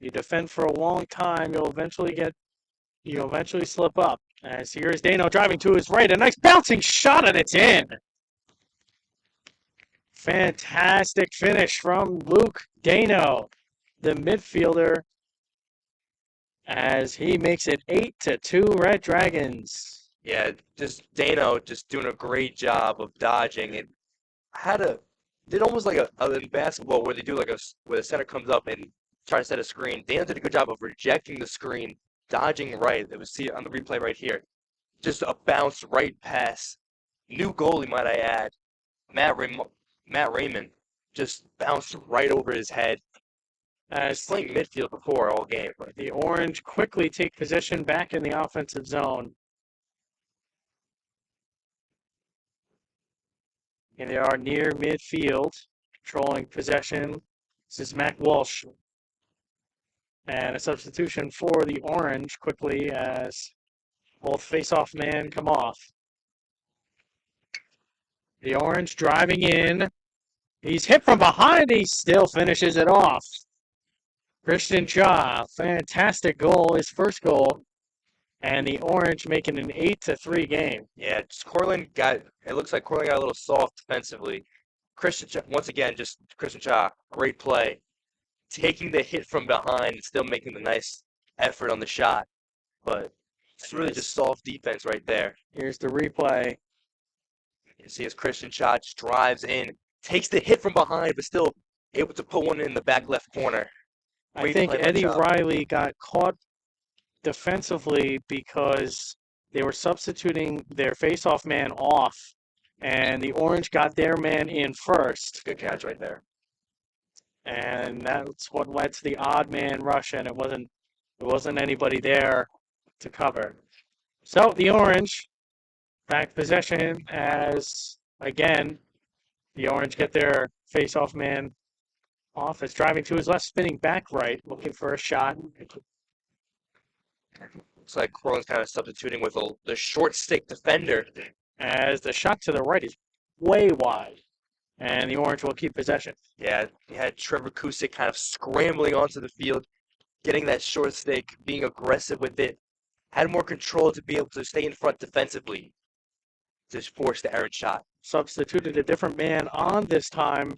You defend for a long time, you'll eventually slip up. As here's Dano driving to his right, a nice bouncing shot, and it's in. Fantastic finish from Luke Dano, the midfielder, as he makes it 8-2 Red Dragons. Yeah, just Dano just doing a great job of dodging. It did almost like in basketball where they do where the center comes up and tries to set a screen. Dano did a good job of rejecting the screen, dodging right. It was see it on the replay right here. Just a bounce right pass. New goalie, might I add. Matt Raymond just bounced right over his head. He's playing midfield before all game. But the Orange quickly take possession back in the offensive zone. And they are near midfield, controlling possession. This is Mac Walsh. And a substitution for the Orange quickly as both face-off men come off. The Orange driving in. He's hit from behind. He still finishes it off. Christian Cha, fantastic goal, his first goal. And the Orange making an 8-3 game. Yeah, it looks like Cortland got a little soft defensively. Christian Cha, once again, just Christian Cha, great play. Taking the hit from behind and still making the nice effort on the shot. but it's really just soft defense right there. Here's the replay. You see as Christian Schott just drives in, takes the hit from behind, but still able to put one in the back left corner. I Great think play by Eddie Chop. Riley got caught defensively because they were substituting their faceoff man off, and the Orange got their man in first, Good catch right there. and that's what led to the odd man rush, and it wasn't anybody there to cover. So the Orange back possession as again the Orange get their face-off man off. It's driving to his left, spinning back right, looking for a shot. Looks like Cortland's kind of substituting with the short stick defender. As the shot to the right is way wide, and the Orange will keep possession. Yeah, you had Trevor Kusick kind of scrambling onto the field, getting that short stick, being aggressive with it. Had more control to be able to stay in front defensively to force the errant shot. Substituted a different man on this time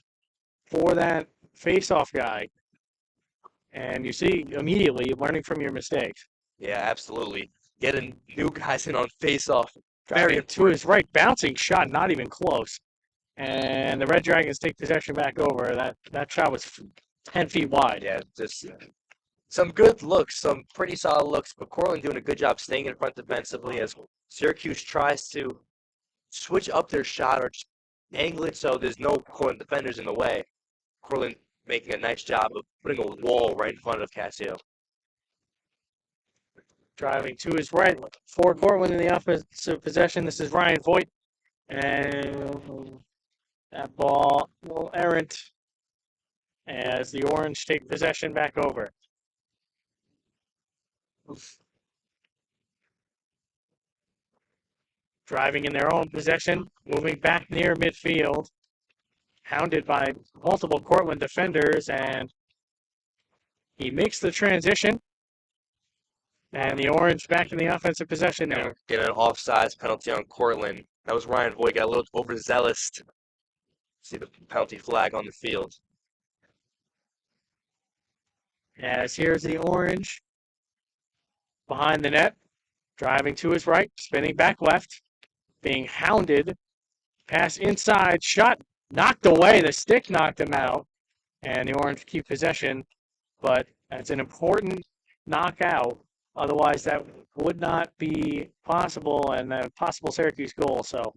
for that face-off guy. And you see immediately learning from your mistakes. Yeah, absolutely. Getting new guys in on face-off. Very to his right, bouncing shot, not even close. And the Red Dragons take possession back over. That shot was 10 feet wide. Yeah, just some good looks, some pretty solid looks, but Cortland doing a good job staying in front defensively as Syracuse tries to switch up their shot or just angle it so there's no Cortland defenders in the way. Cortland making a nice job of putting a wall right in front of Cassio. Driving to his right for Cortland in the offensive possession. This is Ryan Voigt. And that ball a little errant as the Orange take possession back over. Driving in their own possession, moving back near midfield, hounded by multiple Cortland defenders, and he makes the transition. And the Orange back in the offensive possession now. Get an offsides penalty on Cortland. That was Ryan Voigt, got a little overzealous. See the penalty flag on the field. As here's the Orange behind the net, driving to his right, spinning back left, being hounded. Pass inside, shot knocked away. The stick knocked him out, and the Orange keep possession. But that's an important knockout. Otherwise, that would not be possible, and a possible Syracuse goal. So,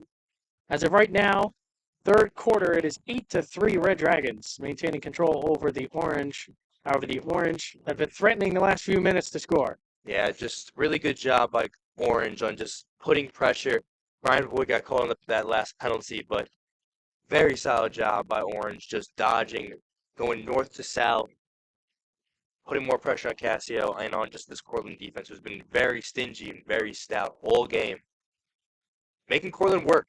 as of right now, third quarter, it is 8-3 Red Dragons, maintaining control over the Orange. However, the Orange have been threatening the last few minutes to score. Yeah, just really good job by Orange on just putting pressure. Ryan Voigt got caught on that last penalty, but very solid job by Orange, just dodging, going north to south, putting more pressure on Cassio and on just this Cortland defense, who's been very stingy and very stout all game. Making Cortland work.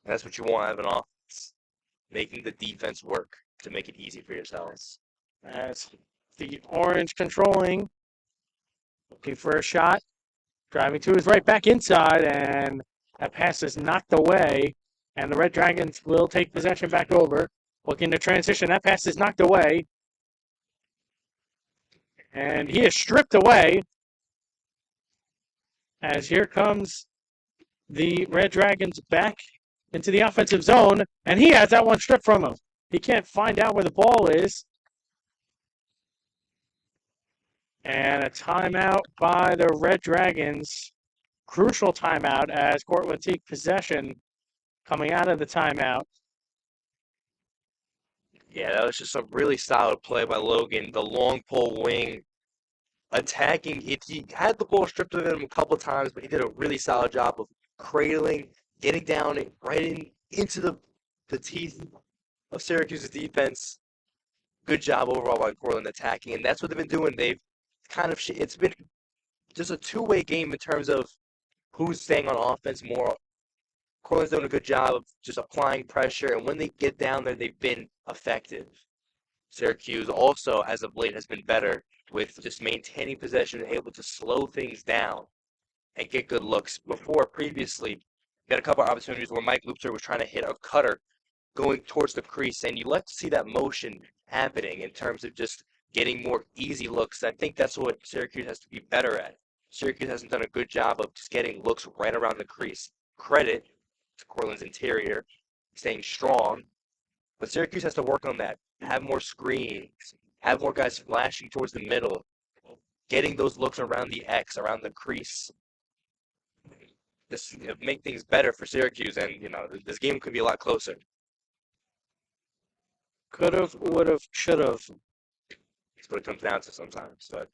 And that's what you want out of an offense. Making the defense work to make it easy for yourselves. As the Orange controlling, looking for a shot, driving to his right, back inside, and that pass is knocked away, and the Red Dragons will take possession back over. Looking to transition, that pass is knocked away, and he is stripped away, as here comes the Red Dragons back into the offensive zone, and he has that one stripped from him. He can't find out where the ball is. And a timeout by the Red Dragons. Crucial timeout as Cortland take possession coming out of the timeout. Yeah, that was just a really solid play by Logan. The long pull wing, attacking. He had the ball stripped of him a couple times, but he did a really solid job of cradling, getting down right into the teeth of Syracuse's defense. Good job overall by Cortland attacking, and that's what they've been doing. They've it's been just a two-way game in terms of who's staying on offense more. Cortland's doing a good job of just applying pressure, and when they get down there, they've been effective. Syracuse also, as of late, has been better with just maintaining possession and able to slow things down and get good looks. Previously, we had a couple of opportunities where Mike Lupter was trying to hit a cutter going towards the crease, and you like to see that motion happening in terms of just getting more easy looks. I think that's what Syracuse has to be better at. Syracuse hasn't done a good job of just getting looks right around the crease. Credit to Cortland's interior, staying strong, but Syracuse has to work on that. Have more screens, have more guys flashing towards the middle, getting those looks around the X, around the crease. This make things better for Syracuse, and this game could be a lot closer. Could have, would have, should have. That's what it comes down to sometimes. But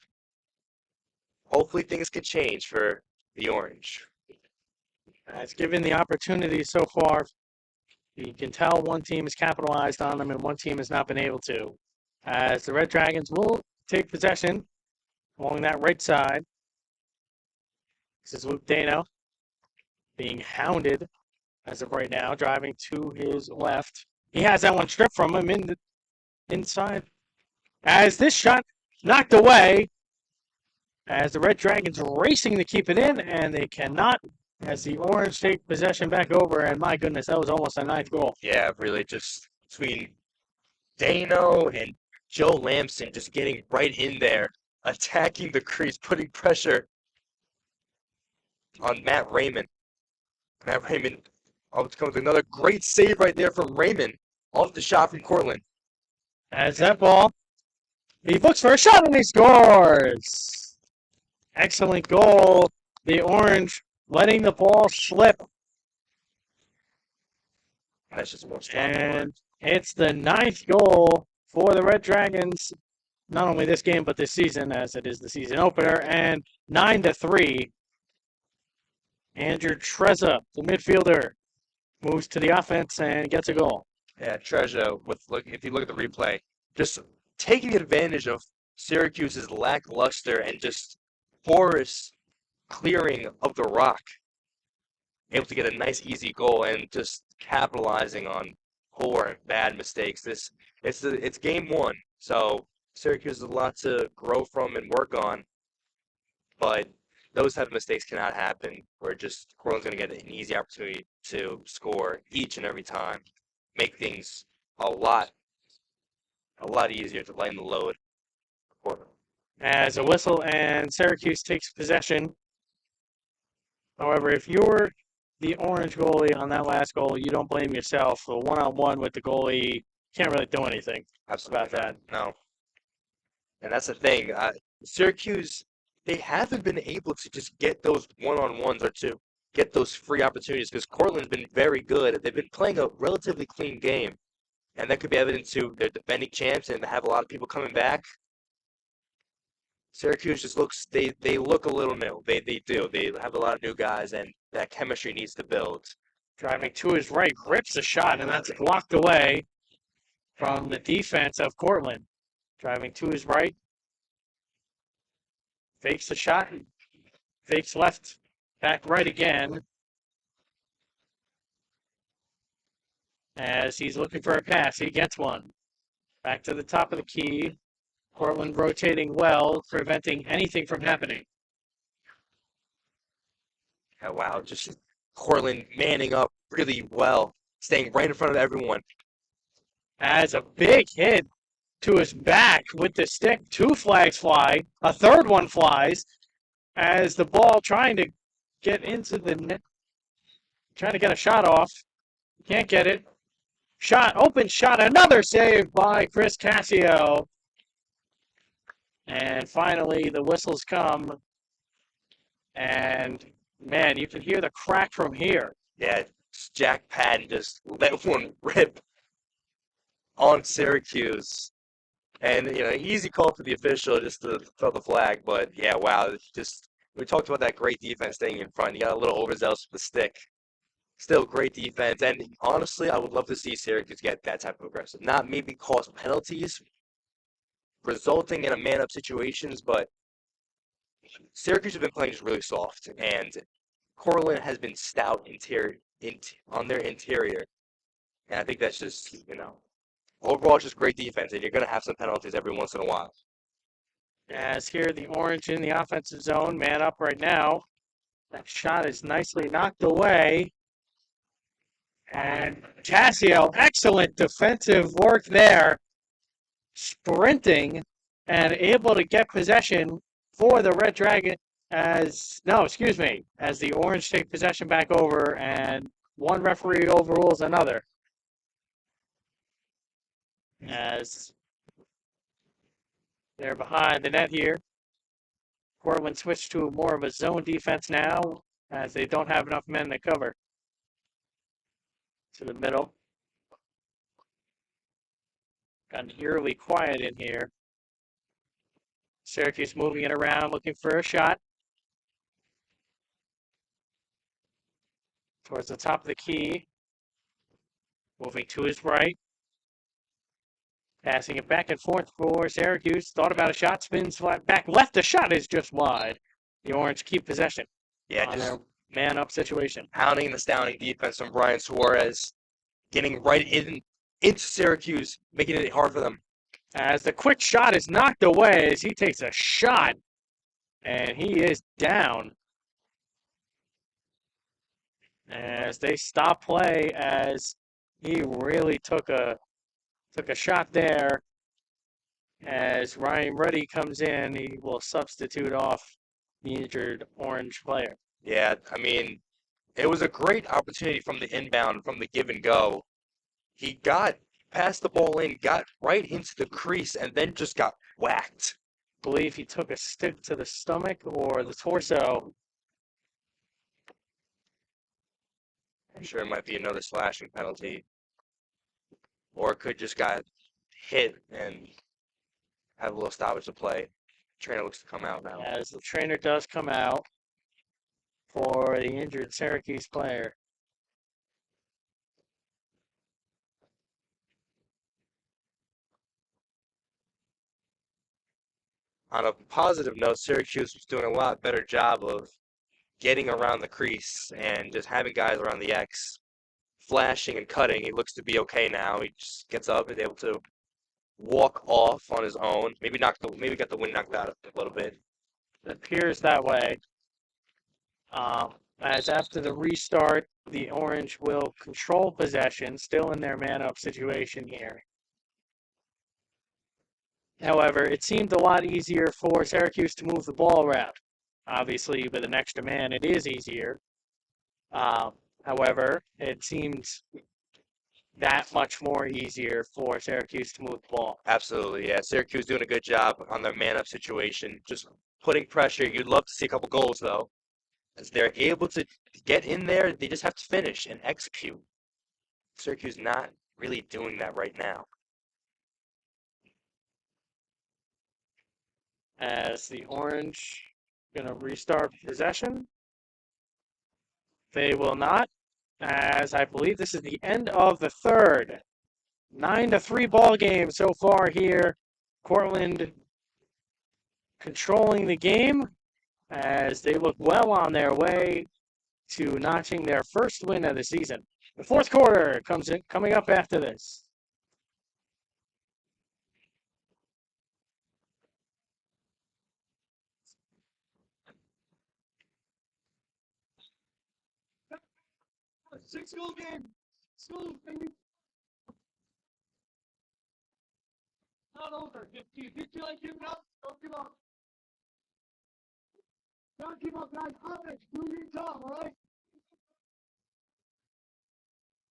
hopefully things could change for the Orange. As given the opportunity so far, you can tell one team has capitalized on them and one team has not been able to. As the Red Dragons will take possession along that right side. This is Luke Dano being hounded as of right now, driving to his left. He has that one stripped from him in the inside. As this shot knocked away, as the Red Dragons racing to keep it in, and they cannot, as the Orange take possession back over, and my goodness, that was almost a ninth goal. Yeah, really just between Dano and Joe Lamson just getting right in there, attacking the crease, putting pressure on Matt Raymond. Matt Raymond, comes another great save right there from Raymond off the shot from Cortland. As that ball, he looks for a shot and he scores. Excellent goal. The Orange letting the ball slip. That's just more stuff. And it's the ninth goal for the Red Dragons, not only this game, but this season, as it is the season opener. And 9-3. Andrew Trezza, the midfielder, moves to the offense and gets a goal. Yeah, Trezza, if you look at the replay, just taking advantage of Syracuse's lackluster and just porous clearing of the rock, able to get a nice, easy goal and just capitalizing on poor and bad mistakes. It's game one, so Syracuse has a lot to grow from and work on, but those type of mistakes cannot happen. Where just Cortland's going to get an easy opportunity to score each and every time, make things a lot easier to lighten the load. As a whistle and Syracuse takes possession. However, if you're the Orange goalie on that last goal, you don't blame yourself. A one-on-one with the goalie, can't really do anything about that. No. And that's the thing. Syracuse, they haven't been able to just get those one-on-ones or to get those free opportunities because Cortland's been very good. They've been playing a relatively clean game. And that could be evident to their defending champs and have a lot of people coming back. Syracuse just they look a little new. They do. They have a lot of new guys, and that chemistry needs to build. Driving to his right, grips a shot, and that's blocked away from the defense of Cortland. Driving to his right, fakes the shot, fakes left, back right again. As he's looking for a pass, he gets one. Back to the top of the key. Cortland rotating well, preventing anything from happening. Oh, wow, just Cortland manning up really well, staying right in front of everyone. As a big hit to his back with the stick, 2 flags fly, a third one flies, as the ball trying to get into the net, trying to get a shot off, can't get it. Shot, open shot, another save by Chris Cassio. And finally, the whistles come. And, man, you can hear the crack from here. Yeah, Jack Patton just let one rip on Syracuse. And, easy call for the official just to throw the flag. But, yeah, wow, we talked about that great defense staying in front. You got a little overzealous with the stick. Still great defense. And, honestly, I would love to see Syracuse get that type of aggressive. Not maybe cause penalties, resulting in a man-up situations, but Syracuse has been playing just really soft, and Cortland has been stout on their interior, and I think that's just, overall it's just great defense, and you're going to have some penalties every once in a while. As here, the Orange in the offensive zone, man up right now. That shot is nicely knocked away, and Cassio, excellent defensive work there. Sprinting and able to get possession for the Red Dragon excuse me, as the Orange take possession back over and one referee overrules another. As they're behind the net here. Portland switched to more of a zone defense now as they don't have enough men to cover. To the middle. Got eerily quiet in here. Syracuse moving it around, looking for a shot. Towards the top of the key. Moving to his right. Passing it back and forth for Syracuse. Thought about a shot, spins flat back left. The shot is just wide. The Orange keep possession. Yeah, on just their man-up situation. pounding and astounding defense from Brian Suarez, getting right into Syracuse, making it hard for them. As the quick shot is knocked away as he takes a shot. And he is down. As they stop play as he really took a shot there. As Ryan Ruddy comes in, he will substitute off the injured Orange player. Yeah, I mean, it was a great opportunity from the inbound, from the give and go. He passed the ball in, got right into the crease, and then just got whacked. Believe he took a stick to the stomach or the torso. I'm sure it might be another slashing penalty. Or it could just got hit and have a little stoppage to play. Trainer looks to come out now. As the trainer does come out for the injured Syracuse player. On a positive note, Syracuse was doing a lot better job of getting around the crease and just having guys around the X flashing and cutting. He looks to be okay now. He just gets up and is able to walk off on his own. Maybe got the wind knocked out of it a little bit. It appears that way. As after the restart, the Orange will control possession, still in their man-up situation here. However, it seemed a lot easier for Syracuse to move the ball around. Obviously, with an extra man, it is easier. However, it seemed that much more easier for Syracuse to move the ball. Absolutely, yeah. Syracuse doing a good job on their man-up situation, just putting pressure. You'd love to see a couple goals, though. As they're able to get in there, they just have to finish and execute. Syracuse not really doing that right now. As the Orange going to restart possession. They will not, as I believe this is the end of the third. 9-3 ball game so far here. Cortland controlling the game as they look well on their way to notching their first win of the season. The fourth quarter coming up after this. Six-goal game. School, baby. Not over. If you feel like giving up, don't give up. Don't give up, guys. Offense, do your job, all right?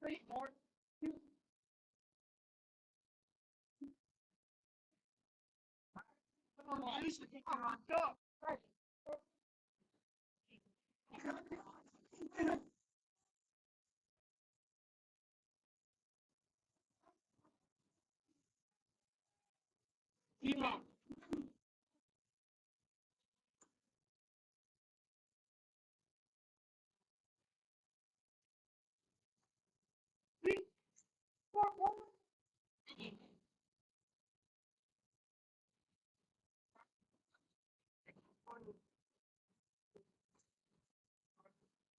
Great, Mark. Come on, guys. Come on, go. Right. Keep up.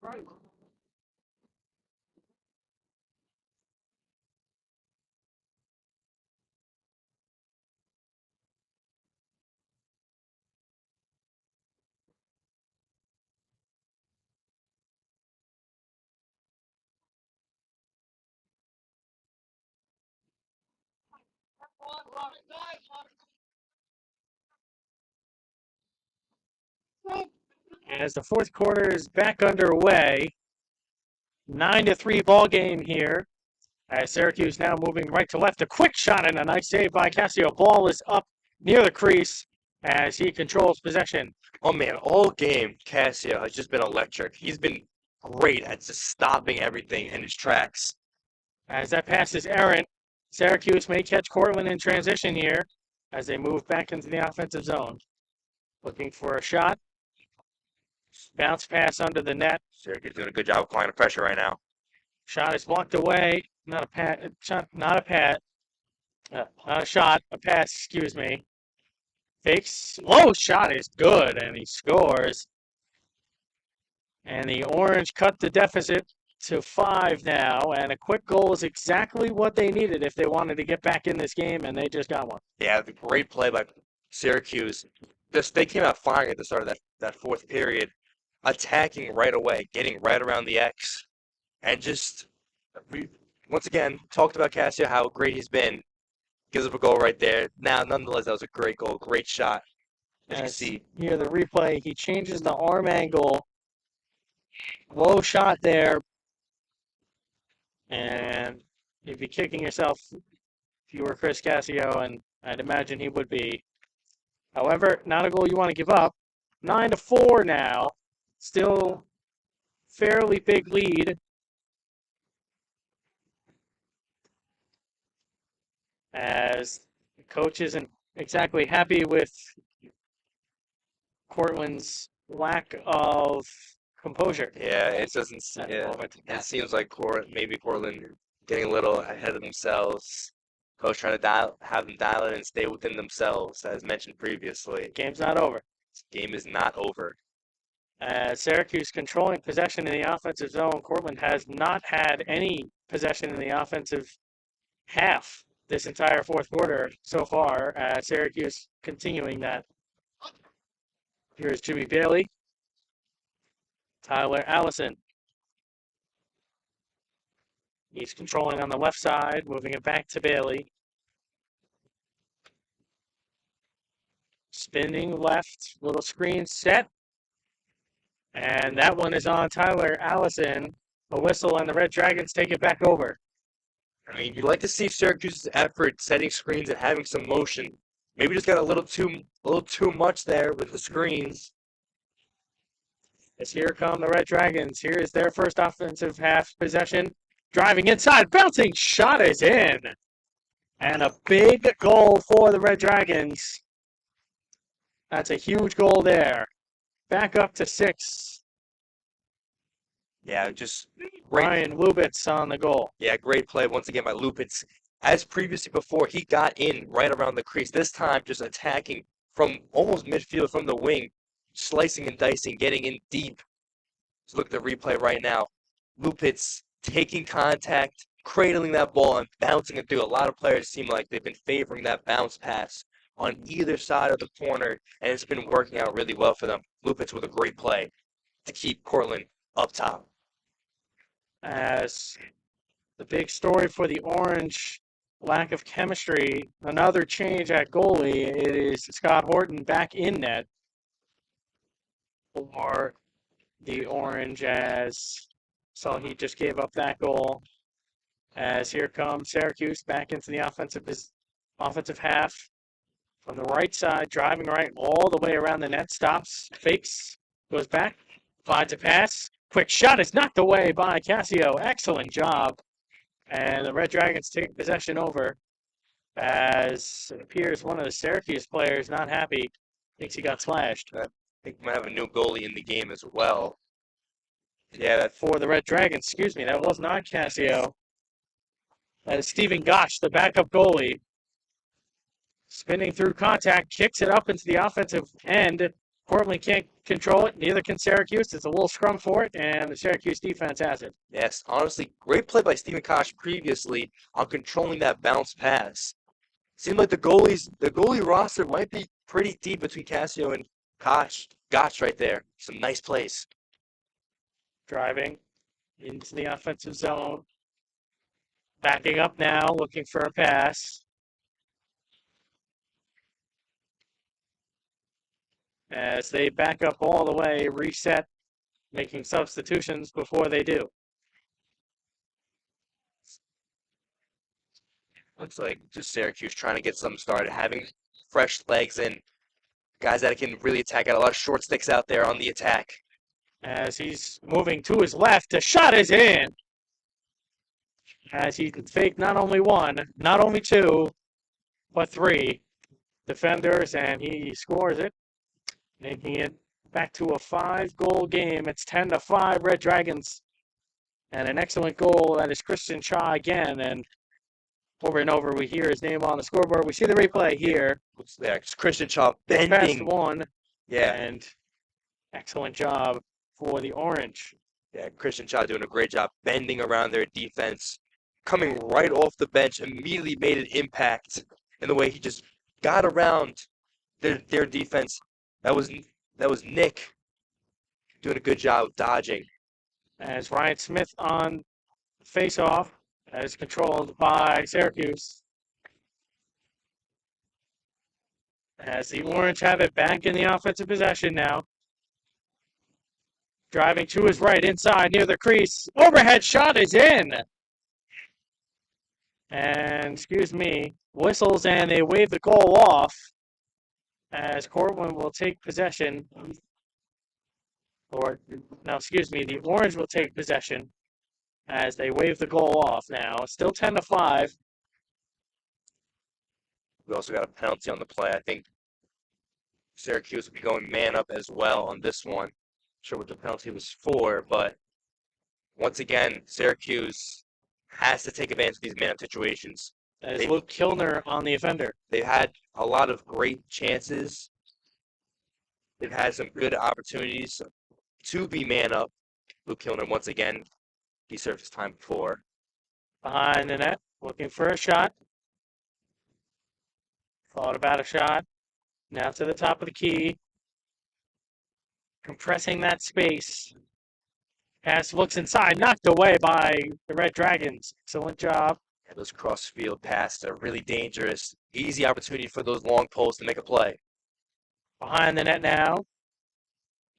Right. Stop. As the fourth quarter is back underway, 9-3 ball game here. As Syracuse now moving right to left. A quick shot and a nice save by Cassio. Ball is up near the crease as he controls possession. Oh man, all game Cassio has just been electric. He's been great at just stopping everything in his tracks. As that pass is errant, Syracuse may catch Cortland in transition here as they move back into the offensive zone. Looking for a shot. Bounce pass under the net. Syracuse doing a good job applying the pressure right now. Shot is blocked away. Not a pat. Shot. Not a pat. Not a shot. A pass. Excuse me. Fakes. Low shot is good, and he scores. And the Orange cut the deficit to 5 now, and a quick goal is exactly what they needed if they wanted to get back in this game, and they just got one. Yeah, the great play by Syracuse. They came out firing at the start of that fourth period, attacking right away, getting right around the X, and just we once again talked about Cassio, how great he's been. Gives up a goal right there. Now, nonetheless, that was a great goal, great shot. As you can see, here the replay, he changes the arm angle. Low shot there. And you'd be kicking yourself if you were Chris Cassio, and I'd imagine he would be. However, not a goal you want to give up. 9-4 now. Still fairly big lead. As the coach isn't exactly happy with Cortland's lack of composure. yeah, it doesn't. At the Yeah, moment. it seems like maybe Portland getting a little ahead of themselves. Coach trying to have them dial it and stay within themselves, as mentioned previously. Game's not over. This game is not over. Syracuse controlling possession in the offensive zone. Cortland has not had any possession in the offensive half this entire fourth quarter so far. Syracuse continuing that. Here's Jimmy Bailey. Tyler Allison. He's controlling on the left side, moving it back to Bailey. Spinning left, little screen set. And that one is on Tyler Allison. A whistle, and the Red Dragons take it back over. I mean, you'd like to see Syracuse's effort setting screens and having some motion. Maybe just got a little too much there with the screens. As here come the Red Dragons. Here is their first offensive half possession. Driving inside, bouncing shot is in. And a big goal for the Red Dragons. That's a huge goal there. Back up to 6. Yeah, just great. Ryan Lubitz on the goal. Yeah, great play once again by Lupitz. As previously before, he got in right around the crease. This time, just attacking from almost midfield from the wing, slicing and dicing, getting in deep. Let's look at the replay right now. Lupitz taking contact, cradling that ball, and bouncing it through. A lot of players seem like they've been favoring that bounce pass on either side of the corner, and it's been working out really well for them. Lupitz with a great play to keep Cortland up top. As the big story for the Orange, lack of chemistry. Another change at goalie. It is Scott Horton back in net for the Orange, as so he just gave up that goal. As here comes Syracuse back into the offensive half from the right side, driving right all the way around the net, stops, fakes, goes back, finds a pass. Quick shot is knocked away by Cassio. Excellent job. And the Red Dragons take possession over, as it appears one of the Syracuse players not happy, thinks he got slashed. I think we might have a new goalie in the game as well. Yeah, that For the Red Dragons, excuse me, that was not Cassio. That is Stephen Gosh, the backup goalie. Spinning through contact, kicks it up into the offensive end. Portland can't control it, neither can Syracuse. It's a little scrum for it, and the Syracuse defense has it. Yes, honestly, great play by Stephen Koch previously on controlling that bounce pass. Seemed like the goalie roster might be pretty deep between Cassio and Koch. Gotch right there. Some nice plays. Driving into the offensive zone. Backing up now, looking for a pass. as they back up all the way, reset, making substitutions before they do. Looks like just Syracuse trying to get something started, having fresh legs and guys that can really attack. Got a lot of short sticks out there on the attack. As he's moving to his left, the shot is in. As he faked not only one, not only two, but three defenders, and he scores it, making it back to a 5-goal game. It's 10-5 Red Dragons. And an excellent goal, that is Christian Cha again, and over we hear his name on the scoreboard. We see the replay here. Looks there, it's Christian Shaw Best bending. one. Yeah, And excellent job for the Orange. yeah, Christian Shaw doing a great job bending around their defense, coming right off the bench, immediately made an impact in the way he just got around their defense. That was Nick doing a good job of dodging. As Ryan Smith on face-off, as controlled by Syracuse. As the Orange have it back in the offensive possession now. Driving to his right inside near the crease. Overhead shot is in. And, excuse me, whistles and they wave the goal off as Cortland will take possession. Or, no, excuse me, the Orange will take possession as they wave the goal off now. Still 10-5. We also got a penalty on the play. I think Syracuse will be going man up as well on this one. Not sure what the penalty was for, but once again, Syracuse has to take advantage of these man up situations. That is Luke Kilner on the offender. They've had a lot of great chances. They've had some good opportunities to be man up. Luke Kilner, once again, he served his time before. Behind the net, looking for a shot. Thought about a shot. Now to the top of the key. Compressing that space. Pass looks inside, knocked away by the Red Dragons. Excellent job. Yeah, those cross-field passes are really dangerous. Easy opportunity for those long poles to make a play. Behind the net now.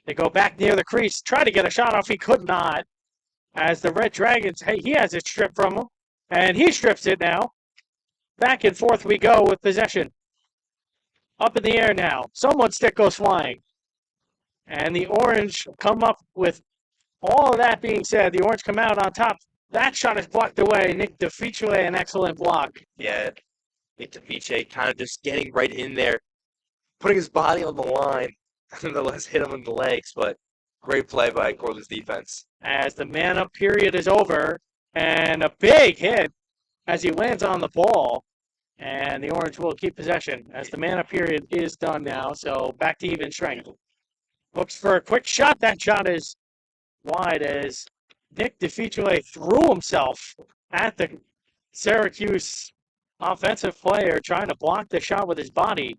They go back near the crease. Try to get a shot off. He could not. As the Red Dragons, hey, he has it stripped from him. And he strips it now. Back and forth we go with possession. Up in the air now. Someone's stick goes flying. And the Orange come up with all of that being said. The Orange come out on top. That shot is blocked away. Nick DeFichele, an excellent block. Yeah, Nick DeFichele kind of just getting right in there, putting his body on the line. Nonetheless, hit him in the legs, but great play by Cortland's defense. As the man-up period is over, and a big hit as he lands on the ball. And the Orange will keep possession as the man-up period is done now, so back to even strength. Looks for a quick shot. That shot is wide as Nick DeFichele threw himself at the Syracuse offensive player trying to block the shot with his body.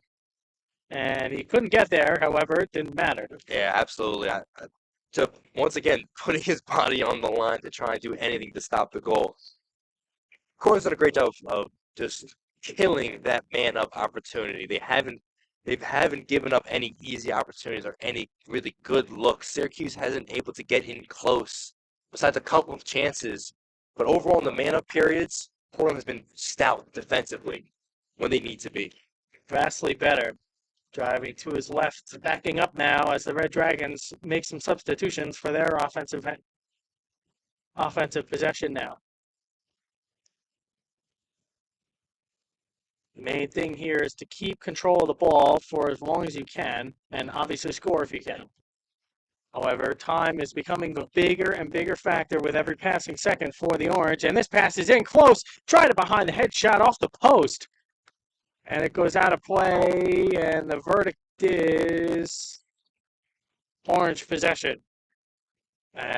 And he couldn't get there, however, it didn't matter. Yeah, absolutely. Once again, putting his body on the line to try and do anything to stop the goal. Cortland's done a great job of just killing that man-up opportunity. They haven't given up any easy opportunities or any really good looks. Syracuse hasn't able to get in close, besides a couple of chances. But overall, in the man-up periods, Portland has been stout defensively when they need to be. Vastly better. Driving to his left, backing up now as the Red Dragons make some substitutions for their offensive possession now. The main thing here is to keep control of the ball for as long as you can, and obviously score if you can. However, time is becoming the bigger and bigger factor with every passing second for the Orange, and this pass is in close. Tried it behind the head shot off the post. And it goes out of play, and the verdict is Orange possession.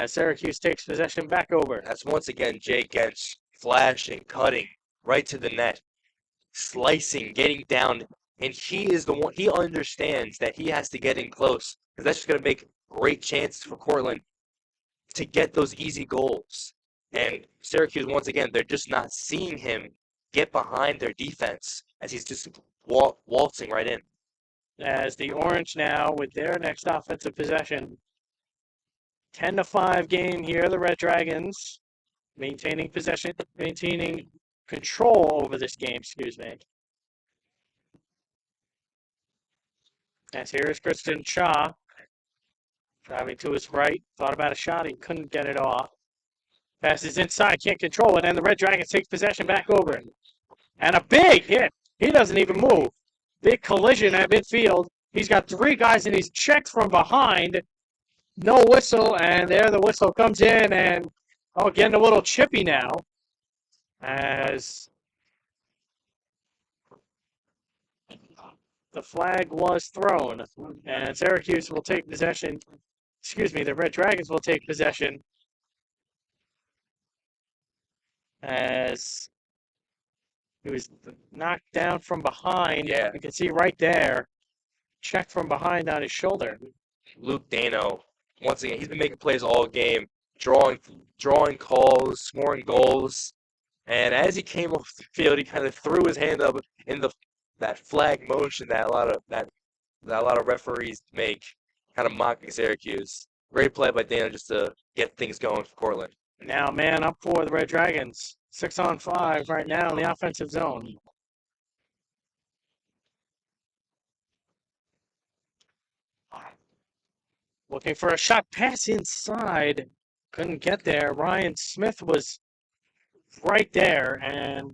Syracuse takes possession back over. That's once again Jay Gensch flashing, cutting right to the net, slicing, getting down, and he is the one. He understands that he has to get in close because that's just going to make great chances for Cortland to get those easy goals. And Syracuse, once again, they're just not seeing him get behind their defense as he's just waltzing right in. as the Orange now with their next offensive possession. 10-5 game here. The Red Dragons maintaining possession, maintaining control over this game, excuse me. As here is Kristen Shaw driving to his right. Thought about a shot. He couldn't get it off. Passes inside. Can't control it. And the Red Dragons takes possession back over it. And a big hit. He doesn't even move. Big collision at midfield. He's got 3 guys and he's checked from behind. No whistle. And there the whistle comes in. And, oh, getting a little chippy now. As the flag was thrown. And Syracuse will take possession. Excuse me, the Red Dragons will take possession. As he was knocked down from behind. Yeah. You can see right there. Checked from behind on his shoulder. Luke Dano, once again, he's been making plays all game, drawing calls, scoring goals. And as he came off the field, he kind of threw his hand up in that flag motion that a lot of referees make, kind of mocking Syracuse. Great play by Dano just to get things going for Cortland. Now man up for the Red Dragons. 6-on-5 right now in the offensive zone. Looking for a shot pass inside. Couldn't get there. Ryan Smith was right there, and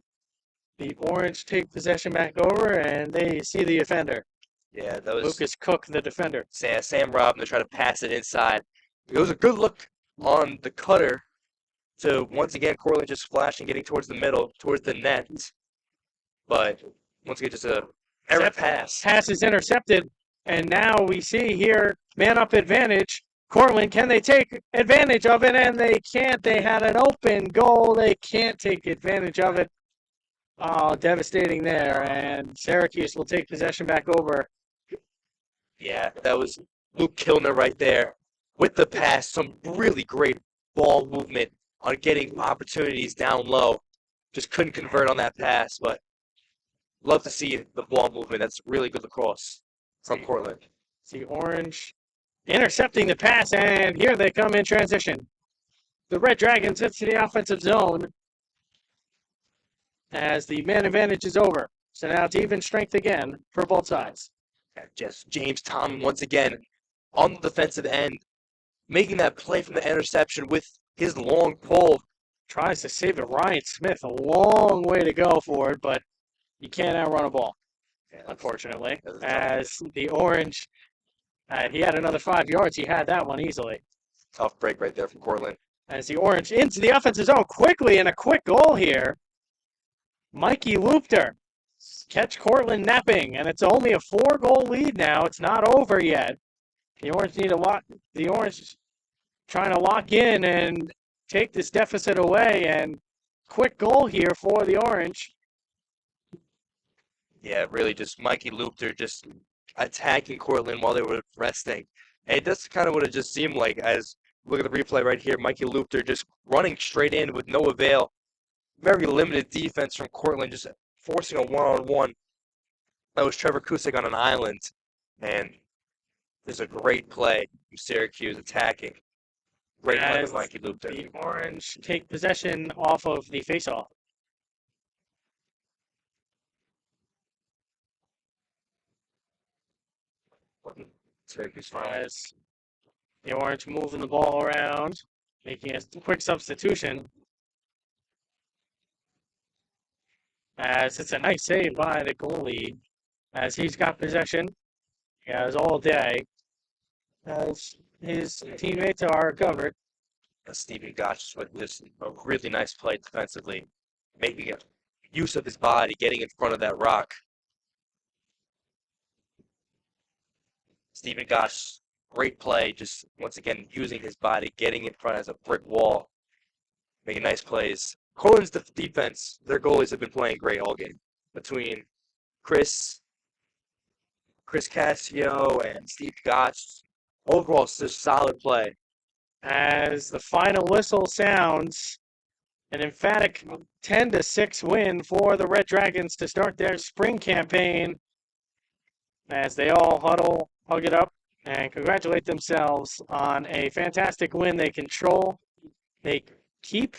the Orange take possession back over, and they see the defender. Yeah, that was Lucas Cook, the defender. Sam Robin to try to pass it inside. It was a good look on the cutter to, once again, Cortland just flashing, getting towards the middle, towards the net. But, once again, just a error pass. Pass is intercepted, and now we see here, man-up advantage. Cortland, can they take advantage of it? And they can't. They had an open goal. They can't take advantage of it. Oh, devastating there. And Syracuse will take possession back over. Yeah, that was Luke Kilner right there with the pass. Some really great ball movement on getting opportunities down low. Just couldn't convert on that pass, but love to see the ball movement. That's really good lacrosse from Cortland. See Orange intercepting the pass, and here they come in transition. The Red Dragons hit to the offensive zone as the man advantage is over. So now it's even strength again for both sides. Just James Tomlin once again on the defensive end, making that play from the interception with his long pole. Tries to save it. Ryan Smith, a long way to go for it, but you can't outrun a ball, unfortunately. As the Orange, he had another 5 yards. He had that one easily. Tough break right there from Cortland. As the Orange into the offensive zone quickly, and a quick goal here. Mikey Lupter. Catch Cortland napping, and it's only a 4-goal lead now. It's not over yet. The Orange need a lot. The Orange trying to lock in and take this deficit away, and quick goal here for the Orange. Yeah, really just Mikey Lupter just attacking Cortland while they were resting. And that's kind of what it just seemed like as look at the replay right here. Mikey Lupter just running straight in with no avail. Very limited defense from Cortland, just forcing a one-on-one. That was Trevor Kusick on an island. And there's a great play from Syracuse attacking. Great play by Mikey Lupter. The Orange take possession off of the faceoff. Syracuse fine. As the Orange moving the ball around, making a quick substitution. As it's a nice save by the goalie, as he's got possession. He has all day. As his teammates are covered. Stephen Gotch with this a really nice play defensively, making use of his body, getting in front of that rock. Stephen Gotch, great play, just once again using his body, getting in front as a brick wall, making nice plays. Cortland's defense, their goalies have been playing great all game. Between Chris Cascio and Steve Gotch, overall, it's just solid play. As the final whistle sounds, an emphatic 10-6 win for the Red Dragons to start their spring campaign. as they all huddle, hug it up, and congratulate themselves on a fantastic win. They control, they keep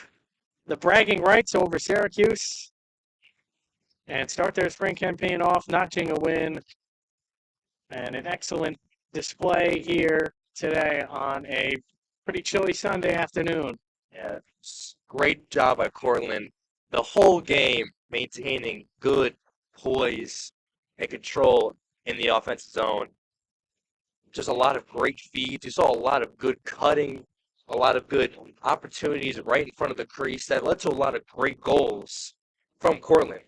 the bragging rights over Syracuse and start their spring campaign off notching a win and an excellent display here today on a pretty chilly Sunday afternoon. Yeah, great job by Cortland. The whole game maintaining good poise and control in the offensive zone. Just a lot of great feeds. You saw a lot of good cutting, a lot of good opportunities right in front of the crease that led to a lot of great goals from Cortland.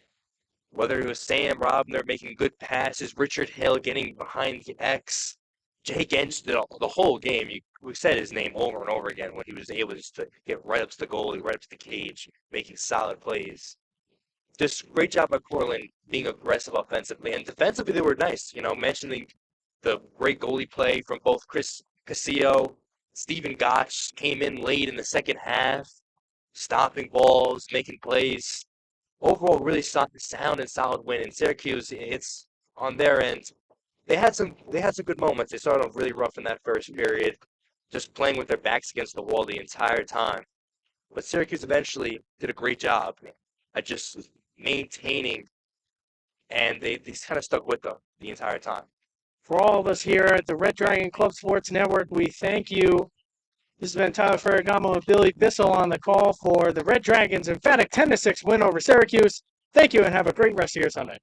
Whether it was Sam Robner making good passes, Richard Hill getting behind the X, Jake Ench, the whole game. We said his name over and over again when he was able just to get right up to the goalie, right up to the cage, making solid plays. Just great job by Cortland being aggressive offensively. And defensively, they were nice. Mentioning the great goalie play from both Chris Casillo, Stephen Gotch came in late in the second half, stopping balls, making plays. Overall, really sound and solid win. In Syracuse, it's on their end. They had some good moments. They started off really rough in that first period, just playing with their backs against the wall the entire time. But Syracuse eventually did a great job at just maintaining, and they kind of stuck with them the entire time. For all of us here at the Red Dragon Club Sports Network, we thank you. This has been Tyler Ferragamo and Billy Bissell on the call for the Red Dragons' emphatic 10-6 win over Syracuse. Thank you and have a great rest of your Sunday.